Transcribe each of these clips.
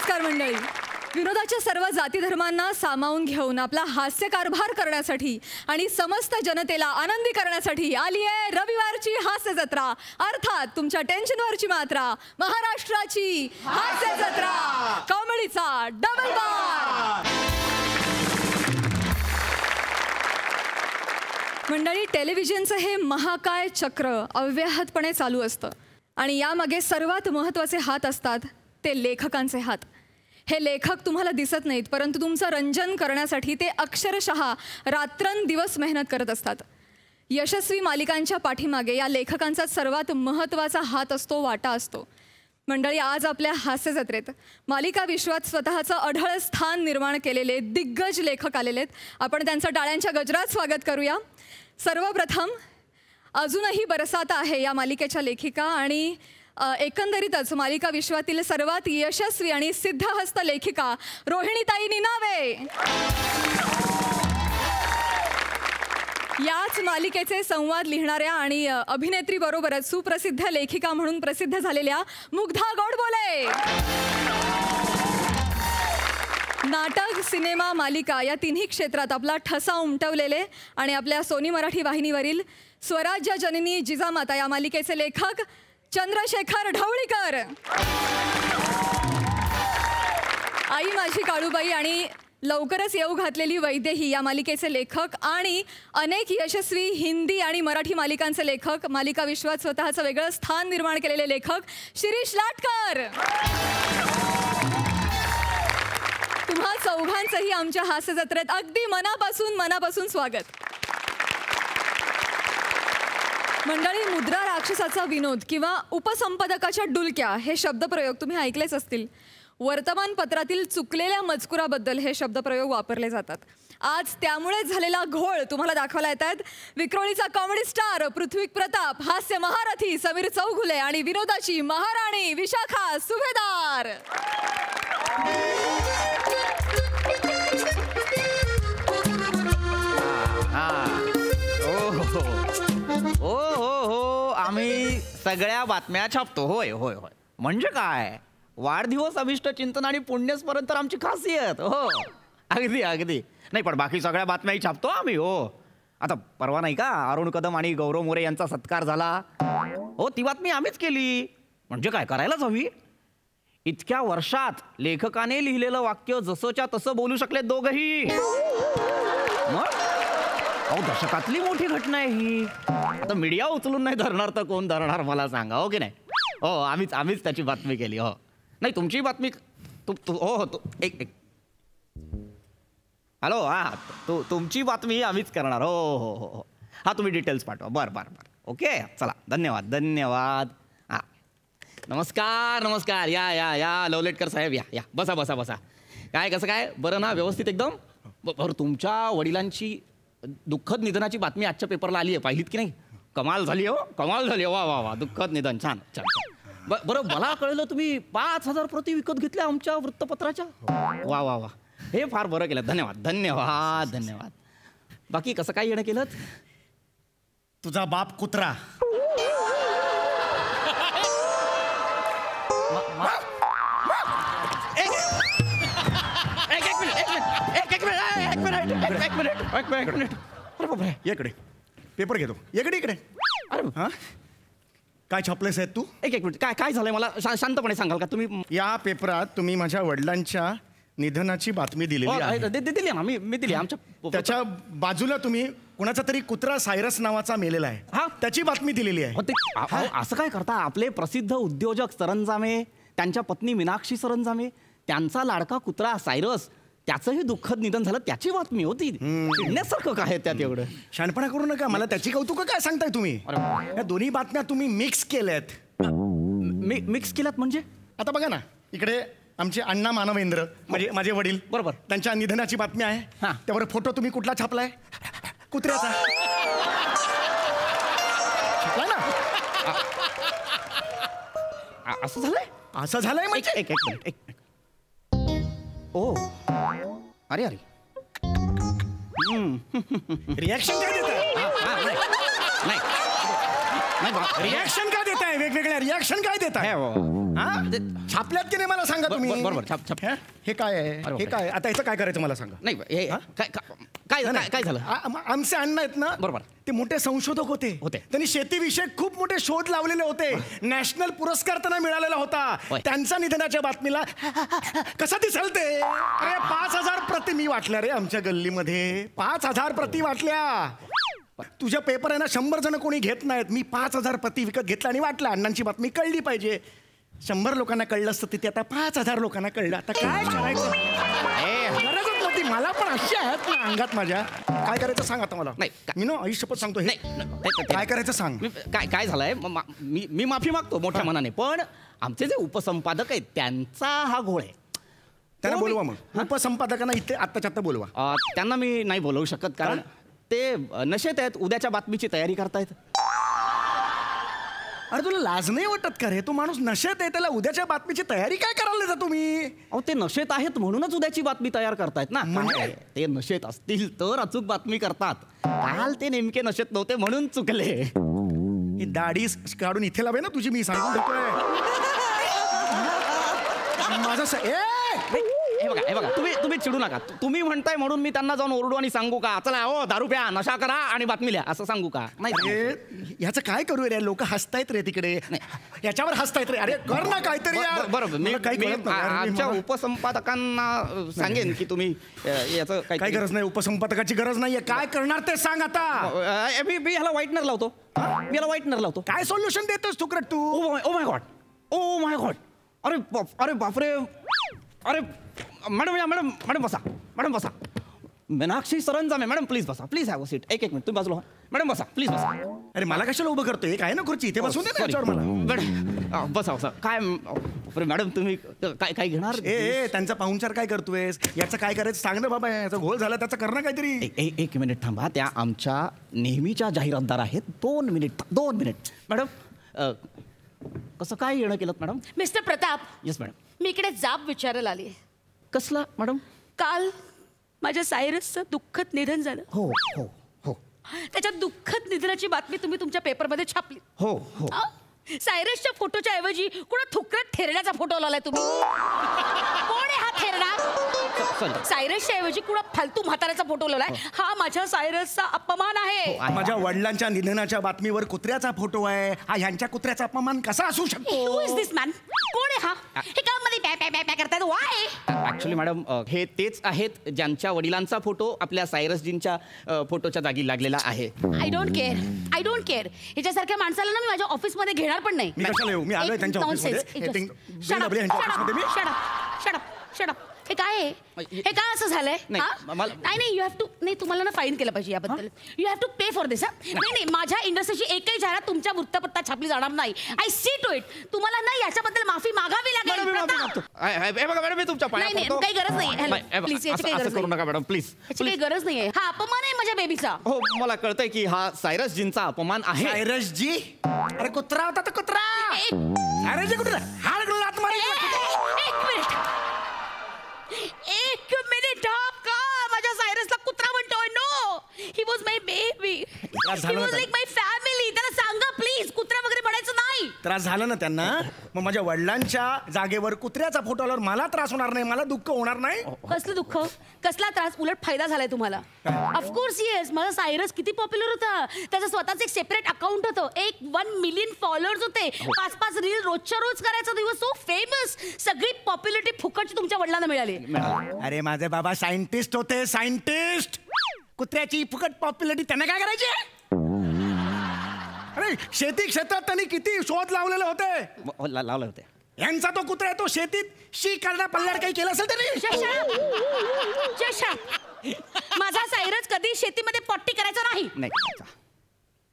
नमस्कार मंडळी. विनोदाच्या सर्व जाती धर्मांना सामावून घेऊन आपला हास्य कारभार करण्यासाठी आणि समस्त जनतेला आनंदी करण्यासाठी आली आहे रविवारची हास्य जत्रा, अर्थात तुमच्या टेन्शनवरची मात्रा, महाराष्ट्राची हास्य जत्रा, कॉमेडीचा डबल बार. मंडळी, टेलिव्हिजनचं हे महाकाय चक्र अव्याहतपणे चालू असतं आणि यामागे सर्वात महत्त्वाचे हात असतात ते लेखकांचे हात. हे लेखक तुम्हाला दिसत नाहीत, परंतु तुमचं रंजन करण्यासाठी ते अक्षरशः रात्रंदिवस मेहनत करत असतात. यशस्वी मालिकांच्या पाठीमागे या लेखकांचा सर्वात महत्त्वाचा हात असतो, वाटा असतो. मंडळी, आज आपल्या हास्य जत्रेत मालिका विश्वात स्वतःचं अढळ स्थान निर्माण केलेले दिग्गज लेखक आलेले आहेत. आपण त्यांचं टाळ्यांच्या गजरात स्वागत करूया. सर्वप्रथम अजूनही बरसात आहे या मालिकेच्या लेखिका आणि एकंदरीतच मालिका विश्वातील सर्वात यशस्वी आणि सिद्धहस्त लेखिका रोहिणीताई निनावे. याच मालिकेचे संवाद लिहिणाऱ्या आणि अभिनेत्रीबरोबरच सुप्रसिद्ध लेखिका म्हणून प्रसिद्ध झालेल्या मुग्धा गोडबोले. नाटक, सिनेमा, मालिका या तिन्ही क्षेत्रात आपला ठसा उमटवलेले आणि आपल्या सोनी मराठी वाहिनीवरील स्वराज्य जननी जिजामाता या मालिकेचे लेखक चंद्रशेखर ढवळीकर. आई माझी काळूबाई आणि लवकरच येऊ घातलेली वैदेही या मालिकेचे लेखक आणि अनेक यशस्वी हिंदी आणि मराठी मालिकांचे लेखक, मालिका विश्वात स्वतःचं वेगळं स्थान निर्माण केलेले लेखक शिरीष लाटकर. तुम्हा चौघांचंही आमच्या हास्य जत्रेत अगदी मनापासून स्वागत. मंडळी, मुद्रा राक्षसाचा विनोद किंवा उपसंपादकाच्या डुलक्या हे शब्दप्रयोग तुम्ही ऐकलेच असतील. वर्तमानपत्रातील चुकलेल्या मजकुराबद्दल हे शब्दप्रयोग वापरले जातात. आज त्यामुळेच झालेला घोळ तुम्हाला दाखवायला येत आहेत विक्रोळीचा कॉमेडी स्टार पृथ्वी प्रताप, हास्य महारथी समीर चौघुले आणि विनोदाची महाराणी विशाखा सुभेदार. हो, आम्ही सगळ्या बातम्या छापतो. होय होय होय. म्हणजे काय, वाढदिवस, अभिष्ट चिंतन आणि पुण्यस्मरण तर आमची खासियत. हो, अगदी अगदी. नाही, पण बाकी सगळ्या बातम्याही छापतो आम्ही. हो, आता परवा नाही का अरुण कदम आणि गौरव मोरे यांचा सत्कार झाला. हो, ती बातमी आम्हीच केली. म्हणजे काय, करायलाच हवी. इतक्या वर्षात लेखकाने लिहिलेलं वाक्य जसंच्या तसं बोलू शकले दोघंही. मग अहो, दशकातली मोठी घटना आहे ही. आता मीडिया उचलून नाही धरणार तर कोण धरणार मला सांगा, हो की नाही. हो, आम्हीच त्याची बातमी केली. हो, नाही, तुमची बातमी हो एक हॅलो, हां, तुमची बातमी आम्हीच करणार. हो हो हो हो, हां, तुम्ही डिटेल्स पाठवा. बरं, ओके, चला, धन्यवाद. हां, नमस्कार. या लवलेटकर साहेब, या बसा. काय, कसं काय, बरं ना, व्यवस्थित एकदम. बरं, तुमच्या वडिलांची दुःखद निधनाची बातमी आजच्या पेपरला आली आहे, पाहिलीत की नाही? कमाल झाली. हो, कमाल झाली. वा, दुःखद निधन, छान. बरं, मला कळलं तुम्ही 5,000 प्रती विकत घेतल्या आमच्या वृत्तपत्राच्या. वा, हे फार बरं केलं. धन्यवाद. बाकी कसं काय येणं केलं? तुझा बाप कुत्रा. एक मिनिट. अरे बापरे, इकडे पेपर घेतो. इकडे. अरे हां, काय छापलेस आहेत तू? एक मिनिट. काय झालंय मला शांतपणे सांगाल का तुम्ही? या पेपरात तुम्ही माझ्या वडिलांच्या निधनाची बातमी दिलेली आहे. दिली ना, मी दिली. आमच्या त्याच्या बाजूला तुम्ही कुणाचा तरी कुत्रा सायरस नावाचा मेलेला आहे. हा, त्याची बातमी दिलेली आहे. असं काय करता? आपले प्रसिद्ध उद्योजक सरंजामे, त्यांच्या पत्नी मीनाक्षी सरंजामे, त्यांचा लाडका कुत्रा सायरस, त्याचंही दुःखद निधन झालं, त्याची बातमी होती. चिडण्यासारखं काय त्यात एवढं? शहाणपणा करू नका. मला त्याची कौतुक काय सांगताय तुम्ही? या दोन्ही बातम्या तुम्ही मिक्स केल्यात. मिक्स केल्यात म्हणजे? आता बघा ना, इकडे आमचे अण्णा मानवेंद्र, म्हणजे माझे वडील, बरोबर, त्यांच्या निधनाची बातमी आहे. त्यावर फोटो तुम्ही कुठला छापलाय? कुत्र्याचा छापलाय ना. असं झालंय म्हणजे? एक मिनिट. ओ, अरे रिॲक्शन काय देताय? नाही, रिॲक्शन का देताय वेगवेगळ्या रिॲक्शन काय देताय हे बाबा. हा? छापल्यात की नाही मला सांगा तुम्ही बरोबर, छाप. हे? हे काय आहे हे काय आता याचं काय करायचं मला सांगा नाही हे काय झालं आमचे अण्णा आहेत ना बरोबर. ते मोठे संशोधक होते त्यांनी शेतीविषयक खूप मोठे शोध लावलेले होते नॅशनल पुरस्कार त्यांना मिळालेला होता होय. त्यांच्या निधनाच्या बातमीला कसा दिसेल ते अरे 5,000 प्रति मी वाटल्या रे आमच्या गल्लीमध्ये 5,000 प्रति वाटल्या तुझ्या पेपर आहे ना 100 जण कोणी घेत नाहीत मी 5,000 प्रति विकत घेतला आणि वाटला अण्णांची बातमी कळली पाहिजे 100 लोकांना कळलं असतं तिथे आता 5,000 लोकांना कळलं आता काय करायचं गरजच नव्हती मला पण अशी आहेत ना अंगात माझ्या काय करायचं सांग आता मला नाही, मी ना आयुष्यपत सांगतो हे. नाही काय करायचं सांग काय झालंय मी माफी मागतो मोठ्या मनाने पण आमचे जे उपसंपादक आहेत त्यांचा हा घोळ आहे त्यांना बोलवा मग उपसंपादकांना इथे आत्ताच्या आत्ता बोलवा त्यांना मी नाही बोलवू शकत कारण ते नशेत आहेत उद्याच्या बातमीची तयारी करतायत अरे तुला लाज नाही वाटत का रे तो माणूस नशेत आहे त्याला उद्याच्या बातमीची तयारी काय करायला देता तुम्ही अहो ते नशेत आहेत म्हणूनच उद्याची बातमी तयार करतायत ना म्हणजे? ते नशेत असतील तर अचूक बातमी करतात काल ते नेमके नशेत नव्हते म्हणून चुकले ही दाढी काढून इथे लावे ना तुझी मी सांगून देतोय माझं हे बघा तुम्ही चिडू नका तुम्ही म्हणताय म्हणून मी त्यांना जाऊन ओरडू आणि सांगू का चला हो दारू प्या नशा करा आणि बातमी लिहा असं सांगू का नाही ह्याचं काय करू रे लोक हसतायत रे तिकडे याच्यावर हसतायत रे अरे कर ना काहीतरी यार. बरोबर मला काही कळत नाही यार. आमच्या मला- उपसंपादकांना सांगेन की तुम्ही याचं काही गरज नाही उपसंपादकाची गरज नाहीये काय करणार ते सांग आता मी ह्याला व्हाईटनर लावतो मी ह्याला व्हाईटनर लावतो काय सोल्युशन देतोस तुकडे तू ओ माय गॉड अरे बापरे अरे मॅडम बसा मीनाक्षी सरंजामे मॅडम प्लीज बसा प्लीज हॅव अ सीट एक मिनिट तुम्ही बाजूला मॅडम बसा प्लीज बसा अरे मला कशाला उभं करतोय काय ना खुर्ची इथे बसून दे ना याच्यावर मला मॅडम बसा काय अरे मॅडम तुम्ही काय घेणार ए त्यांचा पाहुणचार काय करतोयस याचं काय करायचं सांग ना बाबा याचा घोळ झाला त्याचं करणं काहीतरी एक मिनिट थांबा त्या आमच्या नेहमीच्या जाहिरातदार आहेत 2 मिनिट मॅडम कसं काय येणं केलं madam mister Pratap yes madam मी इकडे जाब विचारायला आली कसला मॅडम काल माझ्या सायरसचं दुःखद निधन झालं हो त्याच्या दुःखद निधनाची बातमी तुम्ही तुमच्या पेपरमध्ये छापली हो सायरसच्या फोटोच्या ऐवजी कुणा थुकऱ्यात थेरण्याचा फोटो लावलाय तुम्ही कोण आहे हा थेरडा सायरसच्या ऐवजी कुणा फालतू म्हाताऱ्याचा फोटो लावलाय हा माझ्या सायरसचा अपमान आहे माझ्या वडिलांच्या निधनाच्या बातमीवर कुत्र्याचा फोटो आहे हा ह्यांच्या कुत्र्याचा अपमान कसा असू शकतो Who is this man? कोण आहे हा हे का मध्ये पॅ करतायत वाय ऍक्च्युली मॅडम हे तेच आहेत ज्यांच्या वडिलांचा फोटो आपल्या सायरसजींच्या फोटोच्या जागी लागलेला आहे आय डोंट केअर ह्याच्यासारख्या माणसाला ना मी माझ्या ऑफिसमध्ये घेणार पण नाही मी कशाला येऊ? मी आलोय त्यांच्या ऑफिसमध्ये. शट हे काय आहे हे काय असं झालंय नाही, हा? मला- नाही यू हॅव टू नाही तुम्हाला ना फाईन केलं पाहिजे याबद्दल you have to pay for this नाही माझ्या इंडस्ट्रीची एकही जाहिरात तुमच्या वृत्तपत्रात छापली जाणार नाही आय सी टू इट तुम्हाला ना याच्याबद्दल माफी मागावी लागेल प्रताप. मॅडम मी तुमच्या पाया नाही पडतो. काही गरज नाही नाही, प्लीज याची काही असं गरज करू नाही नका मॅडम प्लीज याची काही गरज नाहीये हा अपमान आहे माझ्या बेबीचा हो मला कळतंय की हा सायरसजींचा अपमान आहे सायरस जी अरे कुत्रा होता तर कुत्रा सायरस जी कुत्रा हाड लात मारी एक मिनिट का माझ्या सायरसला कुत्रा म्हणतोय no he was my baby he was like my family त्याला सांगा प्लीज कुत्रा वगैरे म्हणायचं नाही त्रास झाला ना त्यांना मग माझ्या वडिलांच्या जागेवर कुत्र्याचा फोटो आल्यावर मला त्रास होणार नाही मला दुःख होणार नाही कसलं दुःख कसला त्रास उलट फायदा झालाय तुम्हाला ऑफकोर्स येस माझा सायरस किती पॉप्युलर होता त्याचं स्वतःच एक सेपरेट अकाउंट होतं 1 मिलियन फॉलोअर्स होते 5 रील रोजच्या रोज करायचा दिवस सो फेमस सगळी पॉप्युलरिटी फुकटची तुमच्या वडिलांना मिळाली अरे माझे बाबा सायंटिस्ट होते सायंटिस्ट कुत्र्याची फुकट पॉप्युलरिटी त्यांना काय करायची अरे शेती क्षेत्रात त्यांनी किती शोध लावलेले होते लावले होते यांचा तो कुत्रा आहे तो शेतीत शी करडा पल्ल्याड काही केलं असेल तरी माझा सायरस कधी शेतीमध्ये पट्टी करायचा नाही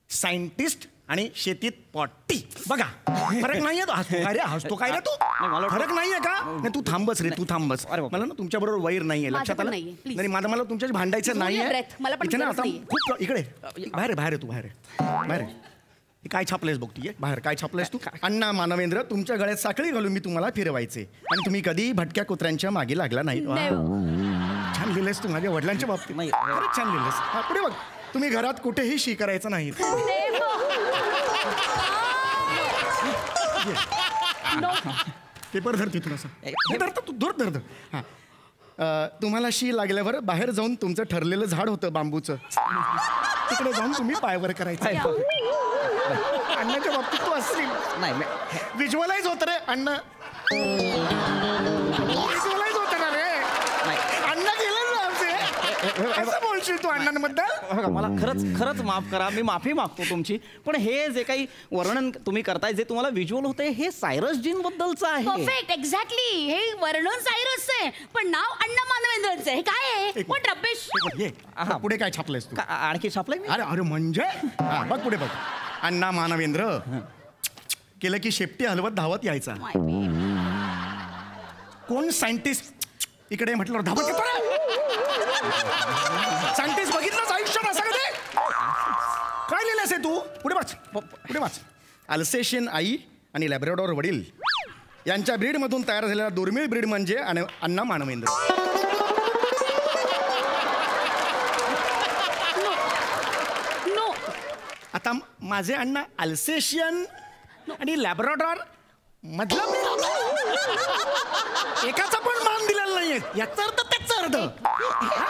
सायंटिस्ट आणि शेतीत पॉट्टी बघा फरक नाहीये तो हसतो काय रे तू फरक नाहीये का नाही तू थांबस रे तू थांबस मला ना तुमच्या बरोबर वैर नाहीये लक्षात आलं नाही मला तुमच्याशी भांडायचं नाहीये इथे ना आता खूप इकडे बाहेर तू बाहेर काय छापलेस बघ तू बाहेर काय छापलेस तू अण्णा मानवेंद्र तुमच्या गळ्यात साखळी घालून मी तुम्हाला फिरवायचे आणि तुम्ही कधी भटक्या कुत्र्यांच्या मागे लागला नाही छान लिहिलेस तू माझ्या वडिलांच्या बाबतीत खरंच छान लिहिलेस पुढे बघ तुम्ही घरात कुठेही शी करायचं नाही नो पेपर धर तिथून असं धर तू धर हां तुम्हाला शी लागल्यावर बाहेर जाऊन तुमचं ठरलेलं झाड होतं बांबूचं तिकडे जाऊन तुम्ही पायवर करायचं अण्णाच्या बाबतीत तू असशील नाही विज्युअलाइज होतं रे अण्णा विज्युअलाइज होतं ना रे अण्णा गेलं ना आमचे असं बोलशील तू अण्णांबद्दल मला खरंच माफ करा मी माफी मागतो तुमची पण हे जे काही वर्णन तुम्ही करताय जे तुम्हाला व्हिज्युअल होतंय हे सायरस जीन बद्दलचं आहे परफेक्ट एक्झॅक्टली हे वर्णन सायरसचं आहे पण नाव अण्णा मानवेंद्रांचं आहे काय आहे पण रब्बेश पुढे काय छापलंयस तू आणखी छापलंय मी अरे अरे म्हणजे बघ पुढे बघ अण्णा मानवेंद्र केलं की शेपटी हलवत धावत यायचा कोण सायंटिस्ट इकडे म्हटलं धावत येतो सायंटिस्ट बघितलंच आयुष्यात असं कधी काय लिहिलंस तू पुढे वाच अल्सेशियन आई आणि लॅब्राडोर वडील यांच्या ब्रीडमधून तयार झालेला दुर्मिळ ब्रीड म्हणजे अण्णा मानवेंद्र आता माझे अण्णा अल्सेशियन आणि लॅब्राडोर मधला एकाचा पण मान दिलेला नाहीये याचा अर्थ त्याचा अर्थ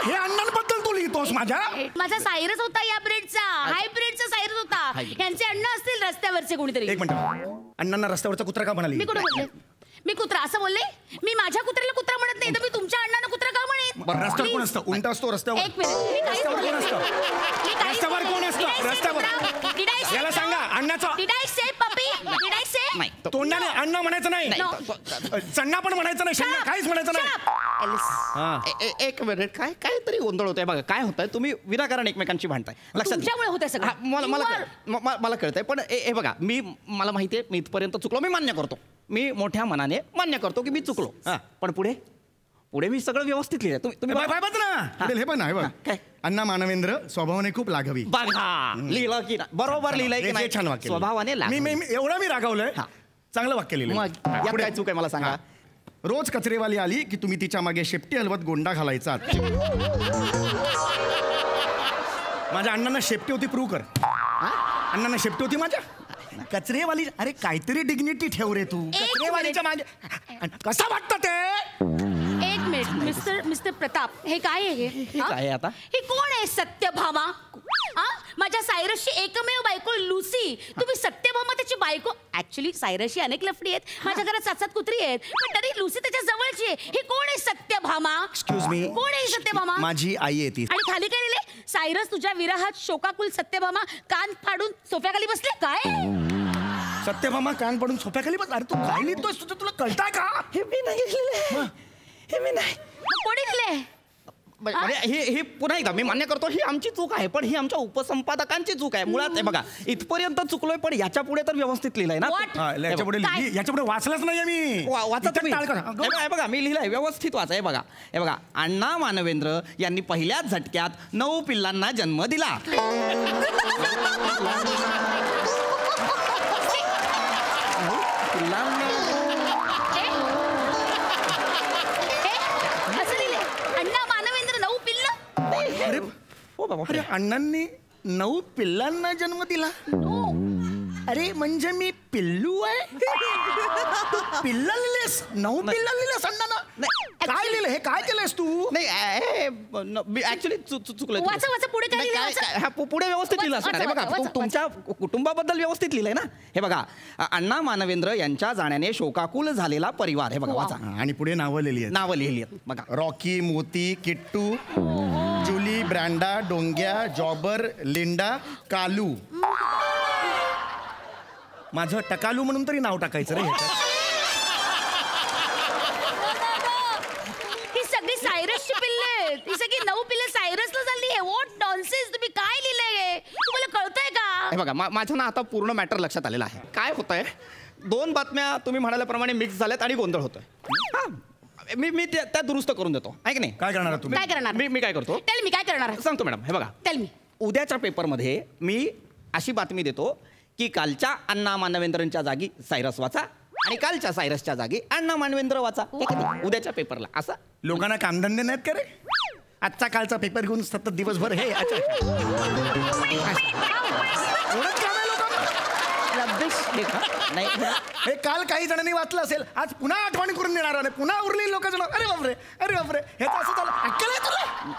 हे अण्णांबद्दल तू लिहितोस माझा सायरस होता या ब्रेडचा हाय ब्रेडचा सायरस होता यांचे अण्णा असतील रस्त्यावरचे कोणीतरी एक मिनिट अण्णांना रस्त्यावरचा कुत्रा का म्हणाली मी कुठे बोलले मी कुत्रा असं बोलले मी माझ्या कुत्र्याला कुत्रा म्हणत नाही तर मी तुमच्या अण्णांना कुत्रा का म्हणेन रस्त्यावर कोण असतं उंट असतो रस्त्यावर एक मिनिट रस्त्यावर कोण असतं रस्त्यावर याला सांगा अण्णाचं did I say puppy did I say नाही तोंडाने अण्णा म्हणायचं नाही सण्णा पण म्हणायचं नाही शण्णा काहीच म्हणायचं नाही एक मिनिट काहीतरी गोंधळ होतोय बघा काय होतंय तुम्ही विनाकारण एकमेकांची भांडताय तुमच्यामुळे होतंय सगळं मला कळतंय पण हे बघा मला माहितीये मी इथपर्यंत चुकलो मी मान्य करतो मी मोठ्या मनाने मान्य करतो की मी चुकलो पण पुढे मी सगळं व्यवस्थित लिहिलंय तुम्ही हे पण आहे बघ अण्णा मानवेंद्र स्वभावाने खूप लाघवी लिहिलं की बरोबर लिहिलंय की नाही छान वाक्य स्वभावाने एवढं मी रागावलंय चांगलं वाक्य लिहिलं काय चूक आहे मला सांगा रोज कचरेवाली आली की तुम्ही तिच्या मागे शेपटी हलवत गोंडा घालायचा माझ्या अण्णांना शेपटी होती प्रूव्ह कर अण्णांना शेपटी होती माझ्या कचरेवाली अरे काहीतरी डिग्निटी ठेव रे तू कचरेवालीच्या मागे कसं वाटतं ते एक मिनिट मिस्टर प्रताप हे काय आहे काय आता हे कोण आहे सत्यभामा माझ्या सायरसची एकमेव बायको लुसी तुम्ही सत्यभामा त्याची बायको ऍक्च्युली सायरसची अनेक लफडी आहेत माझ्या घरात 7 कुत्री आहेत पण तरी लुसी त्याच्या जवळची आहे हे कोण आहे सत्यभामा एक्सक्यूज मी कोण आहे सत्यभामा माझी आई आहे ती आणि खाली काय लिहिले सायरस तुझ्या विरहात शोकाकुल सत्यभामा कान फाडून सोफ्याखाली बसले काय सत्यभामा कान पडून सोफ्याखाली बस अरे तू काय लिहितोस तुला कळताय का हे मी नाही कोणी लिहिले हे पुन्हा एकदा मी मान्य करतो ही आमची चूक आहे पण ही आमच्या उपसंपादकांची चूक आहे मुळात हे बघा इथपर्यंत चुकलोय पण याच्या पुढे तर व्यवस्थित लिहिलंय ना याच्या पुढे वाचलंच नाही मी वाचा बघा मी लिहिलंय व्यवस्थित वाचा हे बघा अण्णा मानवेंद्र यांनी पहिल्याच झटक्यात 9 पिल्लांना जन्म दिला अरे अण्णांनी 9 पिल्लांना जन्म दिला अरे म्हणजे मी पिल्लू आहे पिल्ला लिहिलेस 9 पिल्ला लिहिलेस अण्णांना काय लिहिलं हे काय केलंस तू नाही ऍक्च्युली चुकलं पुढे पुढे व्यवस्थित लिहिलं असणार बघा तुमच्या कुटुंबाबद्दल व्यवस्थित लिहिलंय ना हे बघा अण्णा मानवेंद्र यांच्या जाण्याने शोकाकुल झालेला परिवार हे बघा वाचा आणि पुढे नावं लिहिली आहेत बघा रॉकी मोती किट्टू जुली ब्रँडा डोंग्या जॉबर लिंडा कालू माझं टकालू म्हणून तरी नाव टाकायचं रे ही सगळी सायरसची पिल्ले आहेत ही सगळी 9 पिल्ले सायरसला झाली आहे व्हॉट नॉनसेन्स तुम्ही काय लिहिलंय तुम्हाला कळतंय का हे बघा माझ्या ना आता पूर्ण मॅटर लक्षात आलेलं आहे काय होतंय 2 बातम्या तुम्ही म्हणाल्याप्रमाणे मिक्स झाल्यात आणि गोंधळ होतोय मी त्या दुरुस्त करून देतो आहे की नाही काय करणार तुम्ही काय करणार मी काय करतो टेल मी काय करणार सांगतो मॅडम हे बघा टेल मी उद्याच्या पेपरमध्ये मी अशी बातमी देतो की कालच्या अण्णा मानवेंद्रांच्या जागी सायरस वाचा आणि कालच्या सायरसच्या जागी अण्णा मानवेंद्र वाचा उद्याच्या पेपरला असा लोकांना कामधंदे नाहीत का रे आजचा कालचा पेपर घेऊन सतत दिवसभर हे रब्बिश लेखक नाही हे काल काही जणांनी वाचलं असेल, आज पुन्हा आठवणी करून देणार आणि पुन्हा उरलेली लोक जण अरे बापरे हे तर असं झालं. अक्कल आहे तुला?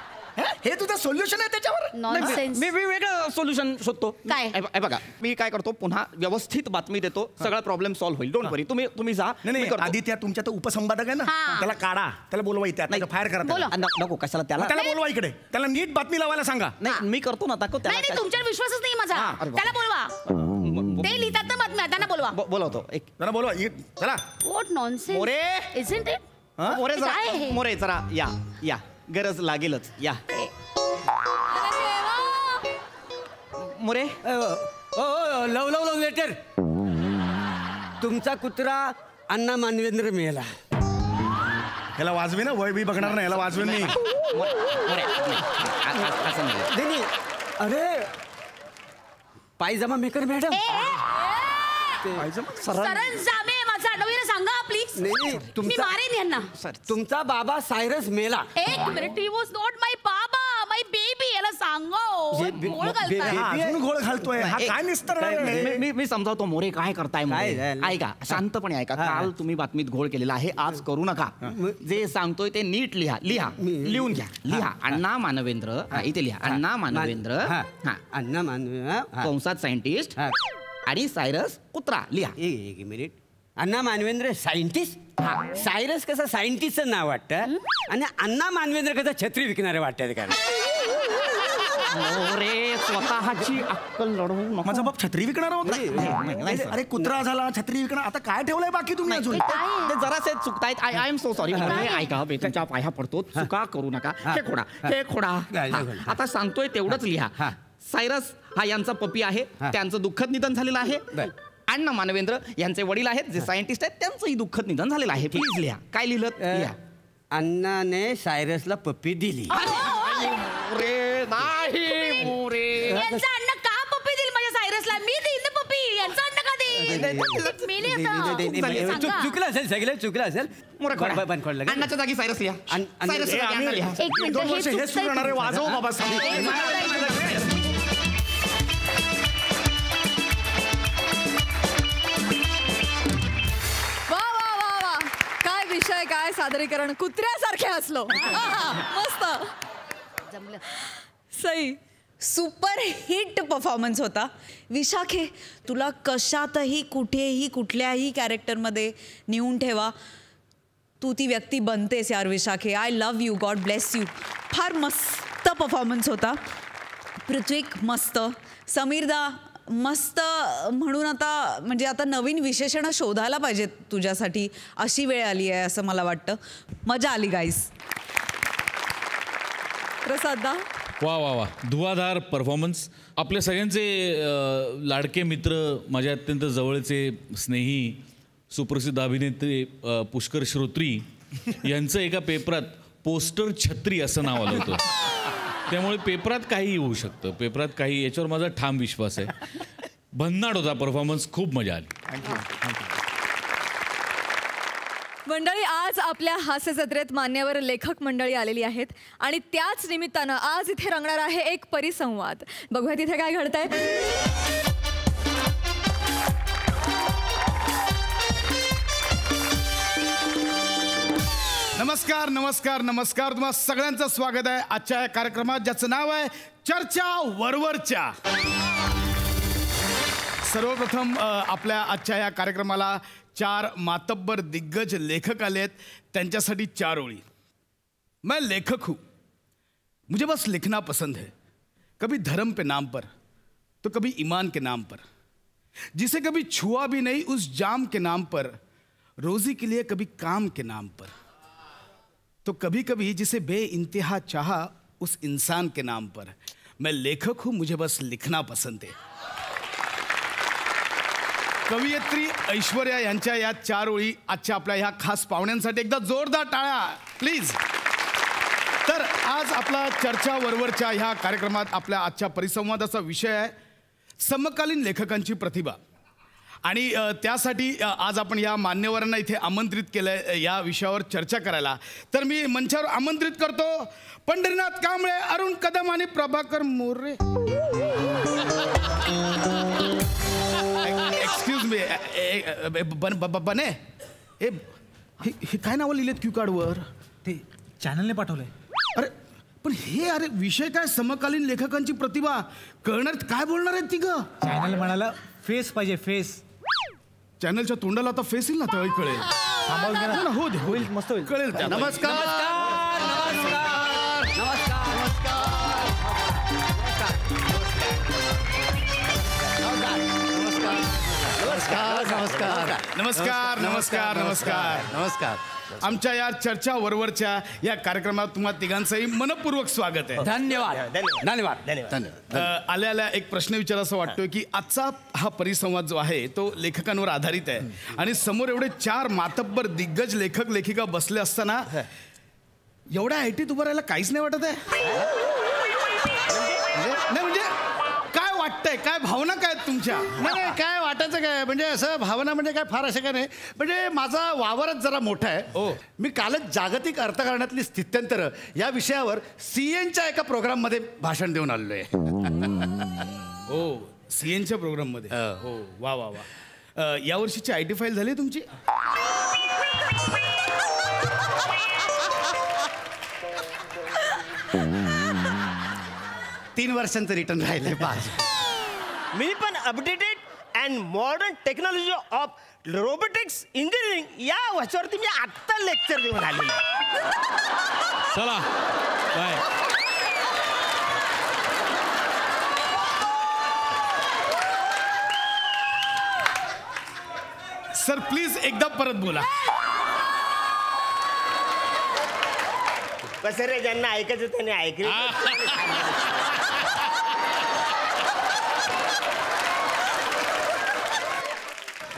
हे तुझं सोल्युशन आहे त्याच्यावर? नॉनसेन्स. मी वेगळं सोल्युशन शोधतो. काय? हे बघा, मी काय करतो, पुन्हा व्यवस्थित बातमी देतो, सगळा प्रॉब्लेम सॉल्व्ह होईल. डोंट वरी, तुम्ही जा. नाही आदित्य तुमच्या तर उपसंपादक आहे ना, हा. त्याला काढा, त्याला बोलवा इथे, नाही, फायर करा बोला. त्याला. नको कशाला त्याला. त्याला बोलवा इकडे, त्याला नीट बातमी लावायला सांगा. नाही मी करतो ना, दाखव नाही त्याला. तुमच्यावर विश्वासच नाही माझा. हा, अरे त्याला बोलवा. ते लिहितात ना बातम्या, त्यांना बोलवा. बोलवतो एक. त्याला बोलवा चला. What nonsense. More. Isn't it? More हे काय आहे हे? मोरे जरा या गरज लागेलच या. मोरे लव लेटर. तुमचा कुत्रा अण्णा मानवेंद्र मेला. ह्याला वाजवे ना, वय बी बघणार नाही, ह्याला वाजवेन मी. मोरे असं नाही. नाही अरे पायजमा मेकर मॅडम. सरंजामे माझा आडवीला सांगा प्लीज. नाही मी मारेन यांना. तुमचा बाबा सायरस मेला. एक मिनिट. ही वॉज नॉट माय बाबा, माय बेबी. याला सांगो. घोळ घालताय. हा, अजून घोळ घालतोय हा. काय निस्तर मी समजावतो. मोरे काय करताय मोरे? काय? ऐका, शांतपणे ऐका. काल तुम्ही बातमीत घोळ केलेला आहे, आज करू नका. जे सांगतोय ते नीट लिहून घ्या. लिहा अण्णा मानवेंद्र. इथे लिहा अण्णा मानवेंद्र. अण्णा मानवेंद्र कंसात सायंटिस्ट आणि सायरस कुत्रा. लिहा. एक मिनिट. अण्णा मानवेंद्र सायंटिस्ट. सायरस कसं सायंटिस्टचं नाव वाटतं आणि अण्णा मानवेंद्र कसं छत्री विकणारे वाटतात का? मोरे स्वतःची अक्कल लढवू नको. माझा बाप छत्री विकणार होता. अरे कुत्रा झाला, छत्री विकणार, आता काय ठेवलंय बाकी तुम्ही अजून? ते जरासे चुकतायत. I am so sorry. ऐका, तुमच्या पाया पडतो, चुका करू नका. हे खोडा. आता सांगतोय तेवढंच लिहा. सायरस हा यांचा पपी आहे, त्यांचं दुःखद निधन झालेलं आहे. अण्णा मानवेंद्र यांचे वडील आहेत, जे सायंटिस्ट आहेत, त्यांचंही दुःखद निधन झालेलं आहे. प्लीज लिहा. काय लिहिलं? लिहा. अण्णाने सायरसला पप्पी दिली. मोरे नाही मोरे. यांचा अण्णा का पप्पी देईल माझ्या सायरसला? मी देईन ना पप्पी. यांचा अण्णा का देईल? मी नाही आता. चुकलं असेल, सगळं चुकलं असेल. अण्णाच्या जागी सायरस लिहा. सायरसच्या जागी अण्णा लिहा. एक मिनिट. 2 वर्ष हे सुरू राहणार आहे. वाजव बाबा. वा काय विषय, काय सादरीकरण. कुत्र्यासारखे हसलो. मस्त. जमलं. सई. सुपर हिट परफॉर्मन्स होता. विशाखे, तुला कशातही कुठेही कुठल्याही कॅरेक्टरमध्ये नेऊन ठेवा, तू ती व्यक्ती बनतेस यार विशाखे. I love you. God bless you. फार मस्त परफॉर्मन्स होता. पृथ्वीक मस्त. समीरदा मस्त. म्हणून आता म्हणजे आता नवीन विशेषणं शोधायला पाहिजेत तुझ्यासाठी, अशी वेळ आली आहे असं मला वाटतं. मजा आली गाईस. प्रसाददा. वा धुवाधार परफॉर्मन्स. आपल्या सगळ्यांचे लाडके मित्र, माझ्या अत्यंत जवळचे स्नेही सुप्रसिद्ध अभिनेते पुष्कर श्रोत्री यांचं एका पेपरात पोस्टर छत्री असं नाव आलं होतं. त्यामुळे पेपरात काही होऊ शकतं, पेपरात काही, याच्यावर माझा ठाम विश्वास आहे. भन्नाट होता परफॉर्मन्स, खूप मजा आली. थँक्यू. मंडळी, आज आपल्या हास्य जत्रेत मान्यवर लेखक मंडळी आलेली आहेत आणि त्याच निमित्तानं आज इथे रंगणार आहे एक परिसंवाद. बघूया तिथे काय घडतंय. नमस्कार नमस्कार नमस्कार. तुम्हा सगळ्यांचं स्वागत आहे आजच्या या कार्यक्रमात, ज्याचं नाव आहे चर्चा वरवरच्या. सर्वप्रथम आपल्या आजच्या या कार्यक्रमाला 4 मातब्बर दिग्गज लेखक आले आहेत. त्यांच्यासाठी 4 ओळी. मैं लेखक हूँ, मुझे बस लिखना पसंद है. कभी धर्म पे नाम पर तो कभी ईमान के नाम पर, जिसे कभी छुआ भी नहीं उस जाम के नाम पर, रोजी के लिए कभी काम के नाम पर, तो कभी कभी जिसे बेइंतहा चाहा उस इंसान के नाम पर. मैं लेखक हूँ, मुझे बस लिखना पसंद है. कवयित्री ऐश्वर्या यांच्या या 4 ओळी आजच्या आपल्या ह्या खास पाहुण्यांसाठी एकदा जोरदार टाळ्या प्लीज. तर आज आपला चर्चा वरवरच्या ह्या कार्यक्रमात आपल्या आजच्या परिसंवादाचा विषय आहे समकालीन लेखकांची प्रतिभा. आणि त्यासाठी आज आपण या मान्यवरांना इथे आमंत्रित केलंय या विषयावर चर्चा करायला. तर मी मंचावर आमंत्रित करतो पंढरीनाथ कांबळे, अरुण कदम आणि प्रभाकर मोरे. बने हे काय नावं लिहिलेत क्यू कार्डवर? ते चॅनलने पाठवलंय. अरे पण हे अरे विषय काय समकालीन लेखकांची प्रतिभा कळणार काय बोलणार आहेत ती ग? चॅनल म्हणाला फेस पाहिजे फेस. चॅनलच्या तोंडाला आता फेस येईल ना तेव्हा कळेल. हो दे होईल मस्त होईल कळेल. नमस्कार नमस्कार नमस्कार नमस्कार नमस्कार. आमच्या या चर्चा वरवरच्या या कार्यक्रमात तुम्हा तिघांचंही मनपूर्वक स्वागत आहे. धन्यवाद धन्यवाद धन्यवाद. आल्या आल्या एक प्रश्न विचारायचा वाटतोय की आजचा हा परिसंवाद जो आहे तो लेखकांवर आधारित आहे आणि समोर एवढे 4 मातब्बर दिग्गज लेखक लेखिका बसले असताना एवढ्या ऐटीत उभं राहायला काहीच नाही वाटत आहे. नाही म्हणजे काय वाटतंय, काय भावना काय आहेत तुमच्या? नाही काय वाटायचं काय म्हणजे असं भावना म्हणजे काय फार असं काय नाही. म्हणजे माझा वावरच जरा मोठा आहे. मी कालच जागतिक अर्थकारणातली स्थित्यंतर या विषयावर CNच्या एका प्रोग्राममध्ये भाषण देऊन आलेलो आहे. हो CNच्या प्रोग्राममध्ये. हो वा वा वा. यावर्षीची IT फाईल झाली तुमची? 3 वर्षांचं रिटर्न राहिले 5. मी पण updated and modern technology of robotics engineering या विषयावरती मी आत्ता लेक्चर देऊन आलेलो. चला बाय. सर प्लीज एकदा परत बोला. कसं रे ज्यांना ऐकायचं त्यांनी ऐकलं.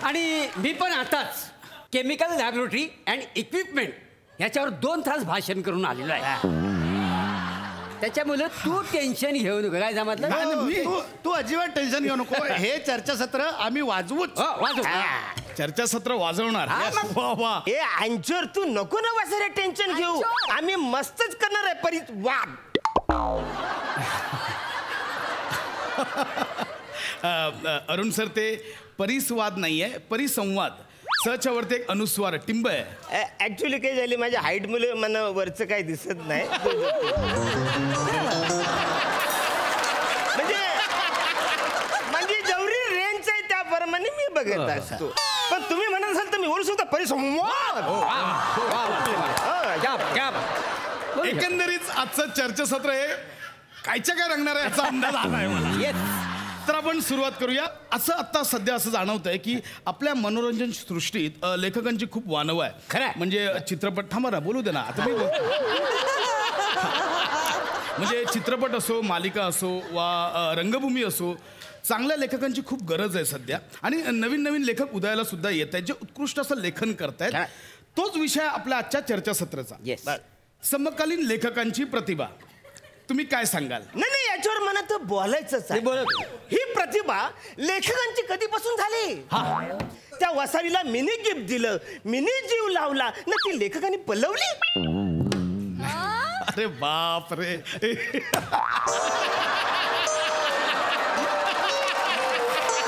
आणि मी पण आताच केमिकल लॅबोरेटरी अँड इक्विपमेंट ह्याच्यावर 2 तास भाषण करून आलेलो आहे. त्याच्यामुळे तू टेन्शन घेऊ नको. काय जमतलं? तू अजिबात टेन्शन घेऊ नको. हे चर्चासत्र आम्ही वाजवूच. चर्चासत्र वाजवणार. वा वा. ए अंचर तू नको ना वासरे टेन्शन घेऊ. आम्ही मस्तच करणार आहे परिवाद. अरुण सर ते परिसंवाद नाहीये परिसंवाद. सच्या वरती एक अनुस्वार टिंब आहे. ऍक्च्युली काय झाली माझ्या हाईट मुले मला वरचं काही दिसत नाही. म्हणजे जेवढी रेंज आहे त्याप्रमाणे मी बघत असतो. पण तुम्ही म्हणत असाल तर मी बोलू शकतो परिसंवाद. एकंदरीत आजचं चर्चासत्र हे कायच्या काय रंगणार आहे याचा अंदाज आलाय मला. तर आपण सुरुवात करूया. असं आता सध्या असं जाणवत आहे की आपल्या मनोरंजन सृष्टीत लेखकांची खूप वानव आहे. खरं म्हणजे चित्रपट थांबा ना बोलू दे ना आता मी म्हणजे चित्रपट असो मालिका असो वा रंगभूमी असो चांगल्या लेखकांची खूप गरज आहे सध्या. आणि नवीन नवीन लेखक उदयाला सुद्धा येत आहेत जे उत्कृष्ट असं लेखन करतायत. तोच विषय आपल्या आजच्या चर्चासत्राचा. समकालीन लेखकांची प्रतिभा. तुम्ही काय सांगाल? नाही याच्यावर मला तर बोलायचंच आहे. ही प्रतिभा लेखकांची कधीपासून झाली. त्या वसावीला मिनी गिफ्ट दिलं, मिनी जीव लावला ना ती लेखकांनी पलवली. अरे बाप रे.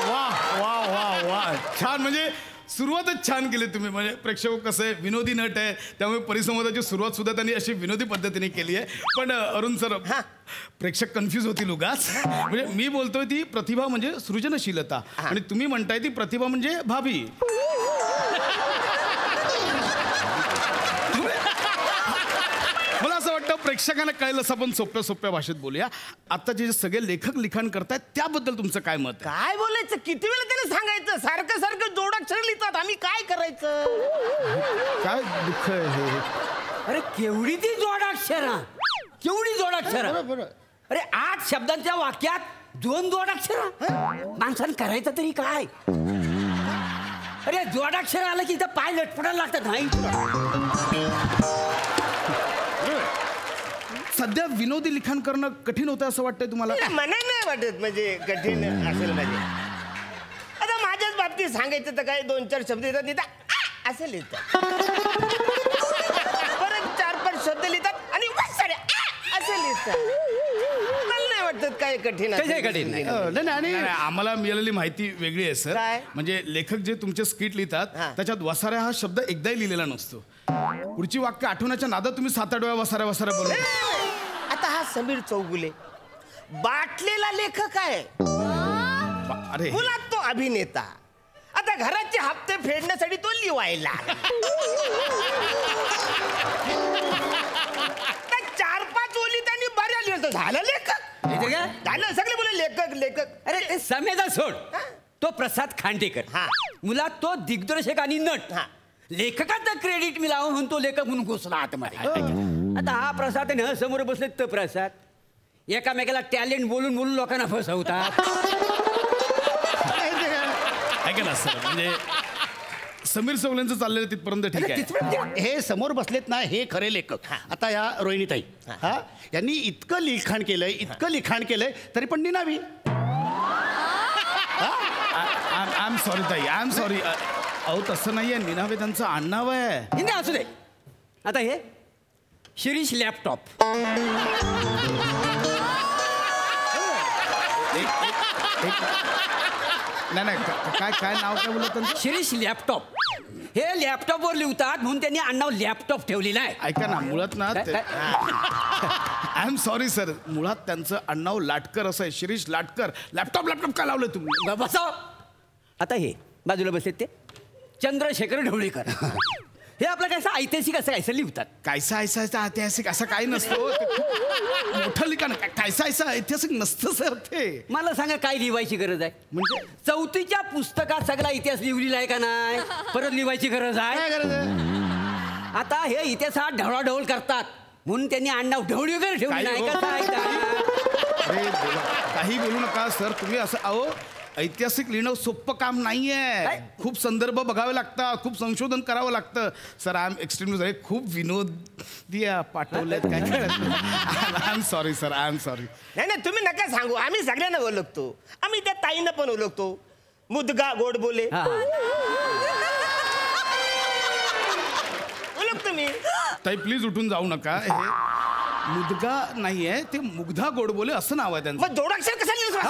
वा वा वा वा छान. म्हणजे सुरुवातच छान केली तुम्ही. म्हणजे प्रेक्षक कसं आहे विनोदी नट आहे त्यामुळे परिसंवादाची सुरुवात सुद्धा त्यांनी अशी विनोदी पद्धतीने केली आहे. पण अरुण सर प्रेक्षक कन्फ्यूज होतील उगाच. म्हणजे मी बोलतोय ती प्रतिभा म्हणजे सृजनशीलता आणि तुम्ही म्हणताय ती प्रतिभा म्हणजे भाभी. मला असं वाटतं प्रेक्षकांना कळेल असं आपण सोप्या सोप्या भाषेत बोलूया. आता जे सगळे लेखक लिखाण करतायत त्याबद्दल तुमचं काय मत? काय बोलायचं किती वेळा त्याने सांगायचं. सारखं सारखं जोडाक्षर लिहितात आम्ही काय करायचं. काय दुःख आहे हे. अरे केवढी ती जोडाक्षर. केवढी जोडाक्षर. अरे 8 शब्दांच्या वाक्यात 2 जोडाक्षर. माणसानं करायचं तरी काय. अरे जोडाक्षर आलं की इथं पाय लटपटायला लागतात. नाही सध्या विनोदी लिखाण करणं कठीण होतं असं वाटतंय तुम्हाला? मला नाही वाटत म्हणजे कठीण असेल. म्हणजे आता माझ्याच बाबतीत सांगायचं तर काय 2-4 शब्द येतात असं लिहितात. परत 4-5 शब्द लिहितात आणि असं लिहितात. मला नाही वाटत त्याच्यात काय कठीण कठीण नाही. नाही, आम्हाला मिळालेली माहिती वेगळी आहे सर. काय? म्हणजे लेखक जे तुमचे स्किट लिहितात त्याच्यात वसाऱ्या हा शब्द एकदाही लिहिलेला नसतो. पुढची वाक्य आठवण्याच्या नादात तुम्ही 7-8 वेळा वसाऱ्या बनवता. आता हा समीर चौगुले बाटलेला लेखक आहे, अरे मुळात तो अभिनेता. आता घराचे हप्ते फेडण्यासाठी तो लिवायला 4-5 ओली त्यांनी बऱ्या लिहितो. झालं लेखक, झालं. सगळे बोले लेखक लेखक. अरे ते समेदा सोड, तो प्रसाद खांडेकर. मुळात तो दिग्दर्शक आणि नट. लेखकाचं क्रेडिट मिळावं म्हणून तो लेखक म्हणून घुसला आतमध्ये. आता हा प्रसाद न समोर बसले तर प्रसाद एकामेकाला टॅलेंट बोलून बोलून लोकांना फसवतात. ऐका ना सर, म्हणजे समीर चौगुलेंचं चाललेलं तिथपर्यंत ठीक आहे. हे समोर बसलेत ना, हे खरे लेखक. आता या रोहिणीताई यांनी इतकं लिखाण केलंय तरी पण निनावी. आय एम सॉरी ताई, आय एम सॉरी. अहो तसं नाहीये, निनावे त्यांचं आडनाव आहे. नाही असू दे. आता हे शिरीष लॅपटॉप. नाही काय नाव काय बोलत त्यांचं? शिरीष लॅपटॉप. हे लॅपटॉपवर लिहतात म्हणून त्यांनी आडनाव लॅपटॉप ठेवलेलं आहे. ऐका ना, मुळात ना आय एम सॉरी सर, मुळात त्यांचं आडनाव लाटकर असं आहे, शिरीष लाटकर. लॅपटॉप काय लावलं तुम्ही? बसाव. आता हे बाजूला बसलेत ते चंद्रशेखर ढवळीकर. हे आपलं काय ऐतिहासिक असं कायसं लिहतात. कायसा ऐतिहासिक असं काही नसतो. मोठं लिखाण कायसा ऐतिहासिक नसतं सर. ते मला सांगा काय लिहायची गरज आहे? म्हणजे 4थीच्या पुस्तकात सगळा इतिहास लिहिलेला आहे का नाही? परत लिहायची गरज आहे? आता हे इतिहासात ढवळाढवळ करतात म्हणून त्यांनी आडनाव ढवळीकर ठेवली नाही का? काही बोलू नका सर तुम्ही. असं अहो ऐतिहासिक लिहिणं सोपं काम नाहीये. खूप संदर्भ बघावे लागतात, खूप संशोधन करावं लागतं. सर आय एम एक्स्ट्रीमली खूप विनोदी पाठवलेत काय. I am sorry sir, I am sorry. नाही तुम्ही नका सांगू, आम्ही सगळ्यांना ओळखतो. आम्ही त्या ताईंना पण ओळखतो. मुदगा गोड बोले ओळखतो मी. ताई प्लीज उठून जाऊ नका. हे मुदगा नाहीये, ते मुग्धा गोडबोले असं नाव आहे त्यांचं. जोडाक्षर कसं लिहिलं?